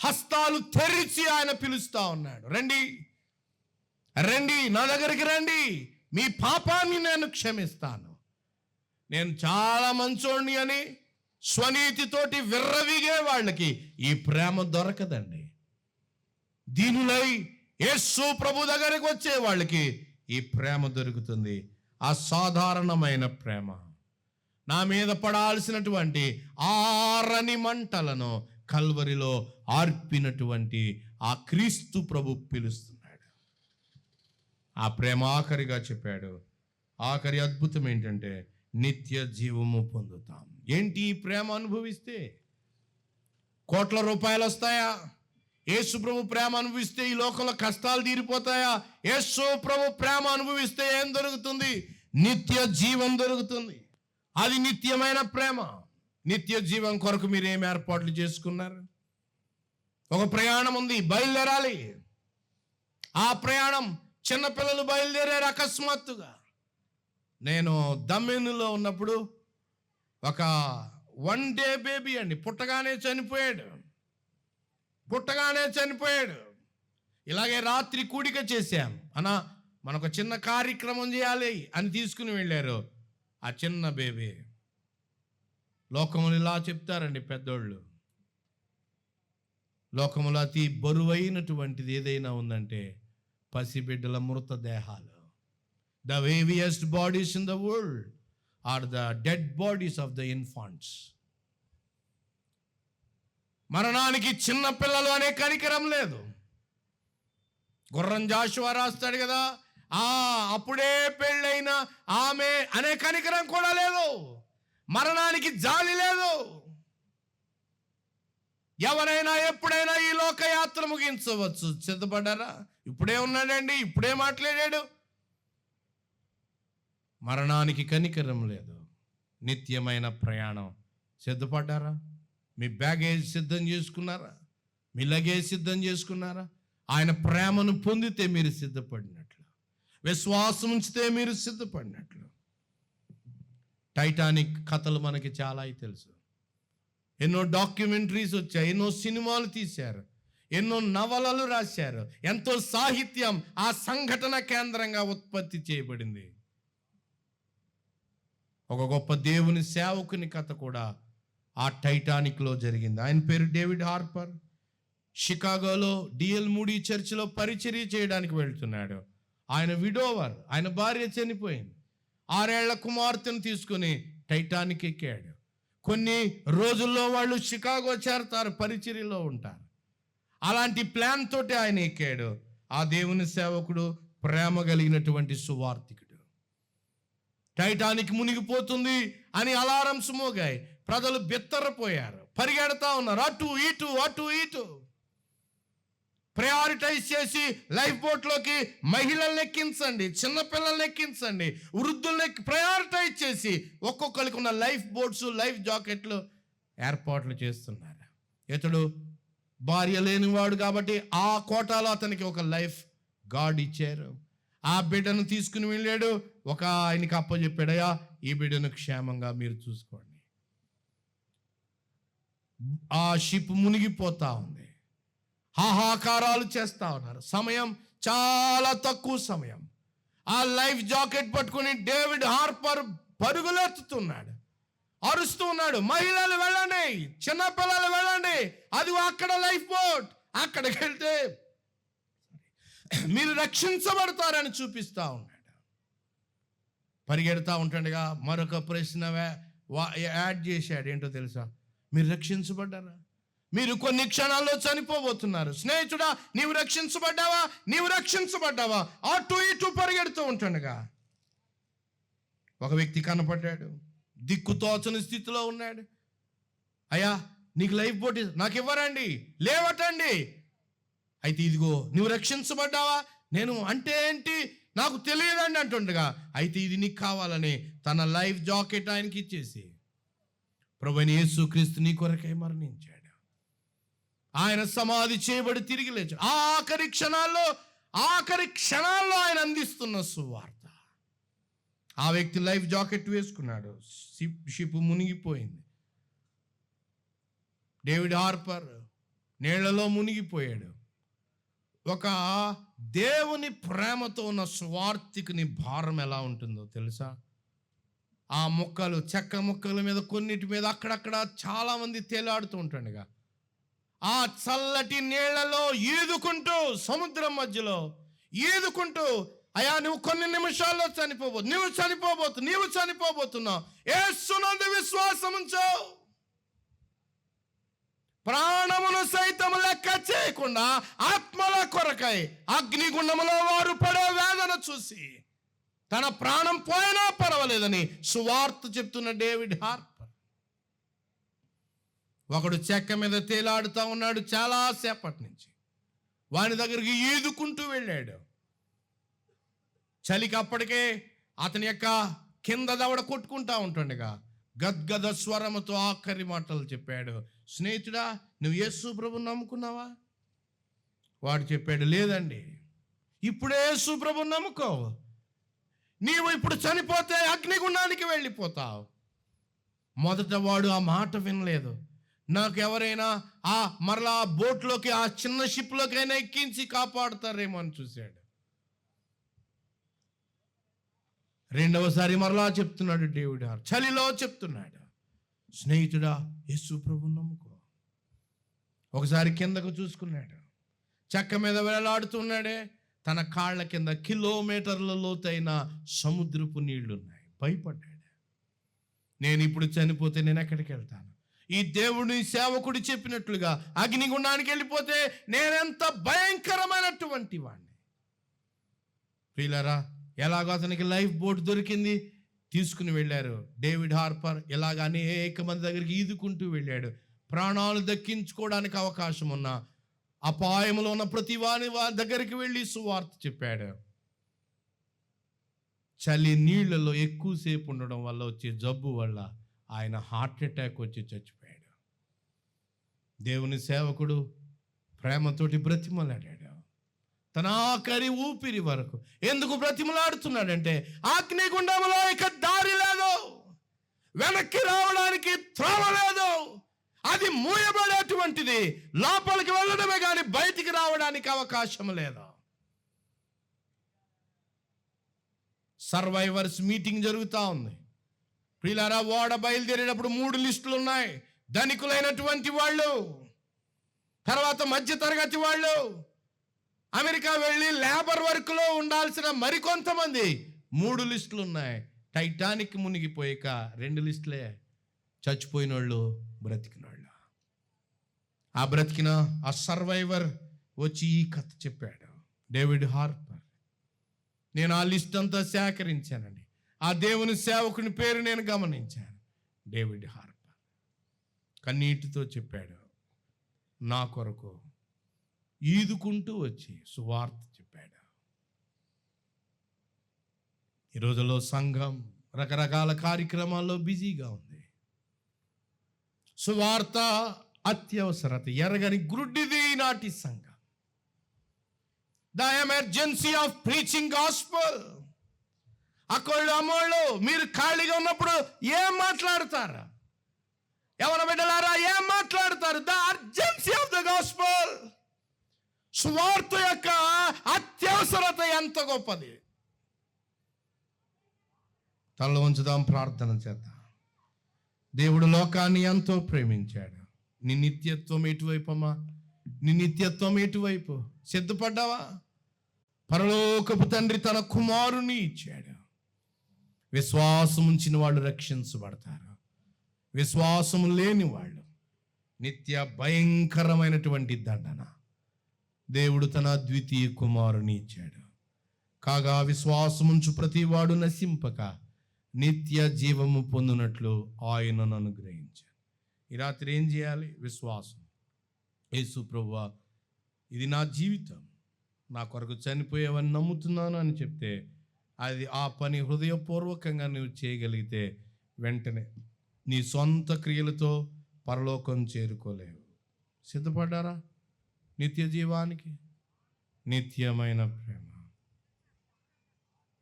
[SPEAKER 1] హస్తాలు తెరిచి ఆయన పిలుస్తా ఉన్నాడు, రండి రండి, నా దగ్గరికి రండి, మీ పాపాన్ని నేను క్షమిస్తాను. నేను చాలా మంచోడిని అని స్వనీతితోటి విర్రవీగే వాళ్ళకి ఈ ప్రేమ దొరకదండి. దీనులై యేసు ప్రభు దగ్గరికి వచ్చే వాళ్ళకి ఈ ప్రేమ దొరుకుతుంది. అసాధారణమైన ప్రేమ. నా మీద పడాల్సినటువంటి ఆరని మంటలను కల్వరిలో ఆర్పినటువంటి ఆ క్రీస్తు ప్రభు పిలుస్తున్నాడు. ఆ ప్రేమ ఆఖరిగా చెప్పాడు. ఆఖరి అద్భుతం ఏంటంటే నిత్య జీవము పొందుతాం. ఏంటి ఈ ప్రేమ అనుభవిస్తే? కోట్ల రూపాయలు వస్తాయా? యేసు ప్రభు ప్రేమ అనుభవిస్తే ఈ లోకంలో కష్టాలు తీరిపోతాయా? యేసు ప్రభు ప్రేమ అనుభవిస్తే ఏం దొరుకుతుంది? నిత్య జీవం దొరుకుతుంది. అది నిత్యమైన ప్రేమ. నిత్య జీవం కొరకు మీరు ఏం ఏర్పాట్లు చేసుకున్నారు? ఒక ప్రయాణం ఉంది, బయలుదేరాలి. ఆ ప్రయాణం చిన్నపిల్లలు బయలుదేరారు అకస్మాత్తుగా. నేను దమ్మెన్నులో ఉన్నప్పుడు ఒక 1 డే బేబీ అండి, పుట్టగానే చనిపోయాడు. ఇలాగే రాత్రి కూడిక చేశాం అన్నా, మనకు చిన్న కార్యక్రమం చేయాలి అని తీసుకుని వెళ్ళారు. ఆ చిన్న బేబీ. లోకములు ఇలా చెప్తారండి పెద్దోళ్ళు, లోకములు అతి బరువైనటువంటిది ఏదైనా ఉందంటే పసిబిడ్డల మృతదేహాలు. The heaviest bodies in the world are the dead bodies of the infants. మరణానికి చిన్న పిల్లలు అనే కనికరం లేదు. గుర్రం జాషువా రాస్తాడు కదా, అప్పుడే పెళ్ళైన ఆమె అనే కనికరం కూడా లేదు. మరణానికి జాలి లేదు. ఎవరైనా ఎప్పుడైనా ఈ లోకయాత్ర ముగించవచ్చు. సిద్ధపడ్డారా? ఇప్పుడే ఉన్నాడండి, ఇప్పుడే మాట్లాడాడు. మరణానికి కనికరం లేదు. నిత్యమైన ప్రయాణం. సిద్ధపడ్డారా? మీ బ్యాగేజ్ సిద్ధం చేసుకున్నారా? మీ లగేజ్ సిద్ధం చేసుకున్నారా? ఆయన ప్రేమను పొందితే మీరు సిద్ధపడినట్లు, విశ్వాసం ఉంచితే మీరు సిద్ధపడినట్లు. టైటానిక్ కథలు మనకి చాలా తెలుసు. ఎన్నో డాక్యుమెంటరీస్ వచ్చాయి, ఎన్నో సినిమాలు తీశారు, ఎన్నో నవలలు రాశారు, ఎంతో సాహిత్యం ఆ సంఘటన కేంద్రంగా ఉత్పత్తి చేయబడింది. ఒక గొప్ప దేవుని సేవకుని కథ కూడా ఆ టైటానిక్లో జరిగింది. ఆయన పేరు డేవిడ్ హార్పర్. షికాగోలో డిఎల్ మూడీ చర్చిలో పరిచర్య చేయడానికి వెళ్తున్నాడు. ఆయన విడోవర్, ఆయన భార్య చనిపోయింది. 6 ఏళ్ల కుమార్తెను తీసుకుని టైటానిక్ ఎక్కాడు. కొన్ని రోజుల్లో వాళ్ళు షికాగో చేరతారు, పరిచర్యలో ఉంటారు. అలాంటి ప్లాన్ తోటి ఆయన ఎక్కాడు. ఆ దేవుని సేవకుడు ప్రేమ కలిగినటువంటి సువార్తికుడు. టైటానిక్ మునిగిపోతుంది అని అలారమ్స్ మోగాయి. ప్రజలు బిత్తరపోయారు, పరిగెడతా ఉన్నారు, అటు ఇటు. ప్రయారిటైజ్ చేసి లైఫ్ బోట్లోకి మహిళల్ని ఎక్కించండి, చిన్నపిల్లల్ని ఎక్కించండి, వృద్ధుల్ని ప్రయారిటైజ్ చేసి ఒక్కొక్కరికి ఉన్న లైఫ్ బోట్స్, లైఫ్ జాకెట్లు ఏర్పాట్లు చేస్తున్నారు. ఇతడు భార్య లేనివాడు కాబట్టి ఆ కోటాలో అతనికి ఒక లైఫ్ గాడ్ ఇచ్చారు. ఆ బిడ్డను తీసుకుని వెళ్ళాడు. ఒక ఆయనకి అప్పచెప్పాడయ్యా, ఈ బిడ్డను క్షేమంగా మీరు చూసుకోండి. ఆ షిప్ మునిగిపోతా ఉంది. హాహాకారాలు చేస్తా ఉన్నారు. సమయం చాలా తక్కువ సమయం. ఆ లైఫ్ జాకెట్ పట్టుకుని డేవిడ్ హార్పర్ పరుగులెత్తుతున్నాడు, అరుస్తూ ఉన్నాడు, మహిళలు వెళ్ళండి, చిన్నపిల్లలు వెళ్ళండి, అది అక్కడ లైఫ్ బోట్, అక్కడికి వెళ్తే మీరు రక్షించబడతారని చూపిస్తా ఉన్నాడు. పరిగెడతా ఉంటాడుగా మరొక ప్రశ్న యాడ్ చేశాడు. ఏంటో తెలుసా? మీరు రక్షించబడ్డారా? మీరు కొన్ని క్షణాల్లో చనిపోబోతున్నారు. స్నేహితుడా, నీవు రక్షించబడ్డావా? నీవు రక్షించబడ్డావా? అటు ఇటు పరిగెడుతూ ఉంటాడుగా ఒక వ్యక్తి కనపడ్డాడు. దిక్కుతోచని స్థితిలో ఉన్నాడు. అయ్యా, నీకు లైఫ్ బోట్ నాకు ఇవ్వరండి, లేవటండి. అయితే ఇదిగో, నువ్వు రక్షించబడ్డావా? నేను అంటే ఏంటి నాకు తెలియదండి అంటుండగా, అయితే ఇది నీకు కావాలని తన లైఫ్ జాకెట్ ఆయనకి ఇచ్చేసి, ప్రభువైన యేసుక్రీస్తు నీ కొరకై మరణించాడు, ఆయన సమాధి చేయబడి తిరిగి లేచాడు. ఆఖరి క్షణాల్లో ఆయన అందిస్తున్న సువార్త. ఆ వ్యక్తి లైఫ్ జాకెట్ వేసుకున్నాడు. షిప్ మునిగిపోయింది. డేవిడ్ హార్పర్ నీళ్లలో మునిగిపోయాడు. ఒక దేవుని ప్రేమతో ఉన్న స్వార్థికుని భారం ఎలా ఉంటుందో తెలుసా? ఆ ముక్కలు, చెక్క ముక్కల మీద, కొన్నిటి మీద అక్కడక్కడ చాలా మంది తేలాడుతూ ఉంటాడుగా. ఆ చల్లటి నీళ్లలో ఈదుకుంటూ, సముద్రం మధ్యలో ఈదుకుంటూ, అయ్యా నువ్వు కొన్ని నిమిషాల్లో నీవు చనిపోబోతున్నావు, యేసునందు విశ్వాసం ఉంచు, ప్రాణమును సైతం లెక్క చేయకుండా ఆత్మల కొరకై అగ్నిగుండములో వారు పడే వేదన చూసి తన ప్రాణం పోయినా పర్వాలేదని సువార్త చెప్తున్న డేవిడ్ హార్పర్. ఒకడు చెక్క మీద తేలాడుతూ ఉన్నాడు చాలాసేపటి నుంచి. వాని దగ్గరికి ఈదుకుంటూ వెళ్ళాడు. చలికి అప్పటికే అతని యొక్క కింద దవడ కొట్టుకుంటా ఉంటుండగా గద్గద స్వరముతో ఆఖరి మాటలు చెప్పాడు. స్నేహితుడా, నువ్వు యేసు ప్రభువుని నమ్ముకున్నావా? వాడు చెప్పాడు, లేదండి. ఇప్పుడే యేసు ప్రభువుని నమ్ముకో, నీవు ఇప్పుడు చనిపోతే అగ్నిగుండానికి వెళ్ళిపోతావు. మొదట వాడు ఆ మాట వినలేదు. నాకు ఎవరైనా మరలా బోట్లోకి, ఆ చిన్న షిప్లోకైనా ఎక్కించి కాపాడుతారేమో అని చూశాడు. రెండవసారి మరలా చెప్తున్నాడు డేవిడ్ హార్పర్, చలిలో చెప్తున్నాడు, స్నేహితుడా యేసు ప్రభువుని నమ్ముకో. ఒకసారి కిందకు చూసుకున్నాడు. చెక్క మీద వేలాడుతున్నాడే, తన కాళ్ళ కింద కిలోమీటర్ల లోతైన సముద్రపు నీళ్లున్నాయి. భయపడ్డాడు. నేను ఇప్పుడు చనిపోతే నేను ఎక్కడికి వెళ్తాను? ఈ దేవుని సేవకుడు చెప్పినట్లుగా అగ్నిగుండానికి వెళ్ళిపోతే నేనెంత భయంకరమైనటువంటి వాడిని. ప్రియులారా, ఎలాగో అతనికి లైఫ్ బోట్ దొరికింది, తీసుకుని వెళ్ళారు. డేవిడ్ హార్పర్ ఇలాగ అనేక మంది దగ్గరికి ఈదుకుంటూ వెళ్ళాడు. ప్రాణాలు దక్కించుకోవడానికి అవకాశం ఉన్న అపాయంలో ఉన్న ప్రతి వారి దగ్గరికి వెళ్ళి సువార్త చెప్పాడు. చలి నీళ్లలో ఎక్కువసేపు ఉండడం వల్ల వచ్చే జబ్బు వల్ల ఆయన హార్ట్ అటాక్ వచ్చి చచ్చిపోయాడు. దేవుని సేవకుడు ప్రేమతోటి బ్రతిమలాడాడు తన ఆఖరి ఊపిరి వరకు. ఎందుకు బ్రతిమలాడుతున్నాడంటే అగ్నిగుండంలో ఇక దారి లేదు, వెనక్కి రావడానికి త్రోవ లేదు, అది మూయబడేటువంటిది, లోపలికి వెళ్ళడమే కానీ బయటికి రావడానికి అవకాశం లేదు. సర్వైవర్స్ మీటింగ్ జరుగుతూ ఉంది. ప్రియులారా, ఓడ బయలుదేరేటప్పుడు 3 లిస్టులు ఉన్నాయి. ధనికులైనటువంటి వాళ్ళు, తర్వాత మధ్యతరగతి వాళ్ళు, అమెరికా వెళ్ళి లేబర్ వర్క్లో ఉండాల్సిన మరికొంతమంది. 3 లిస్టులు ఉన్నాయి. టైటానిక్ మునిగిపోయాక 2 లిస్టులే, చచ్చిపోయిన వాళ్ళు, బ్రతికిన వాళ్ళు. ఆ బ్రతికిన ఆ సర్వైవర్ వచ్చి ఈ కథ చెప్పాడు. డేవిడ్ హార్పర్, నేను ఆ లిస్ట్ అంతా సేకరించానండి, ఆ దేవుని సేవకుని పేరు నేను గమనించాను. డేవిడ్ హార్పర్ కన్నీటితో చెప్పాడు, నా కొరకు ఈదుకుంటూ వచ్చి సువార్త చెప్పాడు. ఈ రోజుల్లో సంఘం రకరకాల కార్యక్రమాల్లో బిజీగా ఉంది. సువార్త అత్యవసరత ఎరగని గ్రుడ్డిది నాటి సంఘం. The emergency of preaching gospel. అక్కళ్ళు అమ్మోళ్ళు మీరు ఖాళీగా ఉన్నప్పుడు ఏం మాట్లాడతారా? యవన బిడ్డలారా ఏం మాట్లాడతారు? The urgency of the gospel. సువార్త యొక్క అత్యవసరత ఎంత గొప్పది. తల ఉంచుదాం, ప్రార్థన చేద్దాం. దేవుడు లోకాన్ని ఎంతో ప్రేమించాడు. నీ నిత్యత్వం ఎటువైపమ్మా? నీ నిత్యత్వం ఎటువైపు? సిద్ధపడ్డావా? పరలోకపు తండ్రి తన కుమారుని ఇచ్చాడు. విశ్వాసం ఉంచిన వాళ్ళు రక్షించబడతారు. విశ్వాసం లేని వాళ్ళు నిత్య భయంకరమైనటువంటి దండన. దేవుడు తన ద్వితీయ కుమారుని ఇచ్చాడు. కాగా విశ్వాసముంచు ప్రతి వాడు నశింపక నిత్య జీవము పొందినట్లు ఆయనను అనుగ్రహించాడు. ఈ రాత్రి ఏం చేయాలి? విశ్వాసం. యేసు ప్రభువా, ఇది నా జీవితం, నా కొరకు చనిపోయేవని నమ్ముతున్నాను అని చెప్తే అది ఆ పని హృదయపూర్వకంగా నువ్వు చేయగలిగితే వెంటనే నీ సొంత క్రియలతో పరలోకం చేరుకోలేవు. సిద్ధపడ్డారా నిత్య జీవానికి? నిత్యమైన ప్రేమ,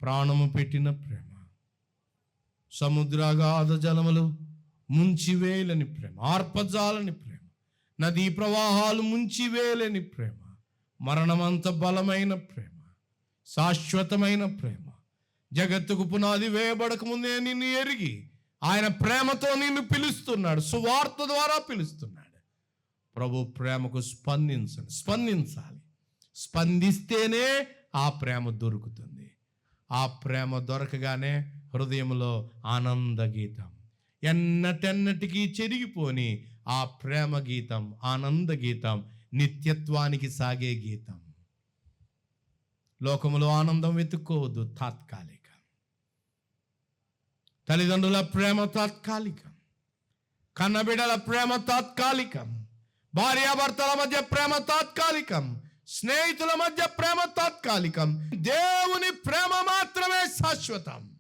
[SPEAKER 1] ప్రాణము పెట్టిన ప్రేమ, సముద్రాగాధ జలములు ముంచివేలని ప్రేమ, ఆర్పజాలని ప్రేమ, నదీ ప్రవాహాలు ముంచివేలని ప్రేమ, మరణమంత బలమైన ప్రేమ, శాశ్వతమైన ప్రేమ, జగత్తుకు పునాది వేయబడక ముందే నిన్ను ఎరిగి ఆయన ప్రేమతో నిన్ను పిలుస్తున్నాడు. సువార్త ద్వారా పిలుస్తున్నాడు. ప్రభు ప్రేమకు స్పందించాలి. స్పందిస్తేనే ఆ ప్రేమ దొరుకుతుంది. ఆ ప్రేమ దొరకగానే హృదయంలో ఆనంద గీతం, ఎన్నటెన్నటికీ చెరిగిపోని ఆ ప్రేమ గీతం, ఆనంద గీతం, నిత్యత్వానికి సాగే గీతం. లోకములో ఆనందం వెతుక్కోవద్దు, తాత్కాలికం. తల్లిదండ్రుల ప్రేమ తాత్కాలికం, కన్నబిడ్డల ప్రేమ తాత్కాలికం, భార్యాభర్తల మధ్య ప్రేమ తాత్కాలికం, స్నేహితుల మధ్య ప్రేమ తాత్కాలికం. దేవుని ప్రేమ మాత్రమే శాశ్వతం.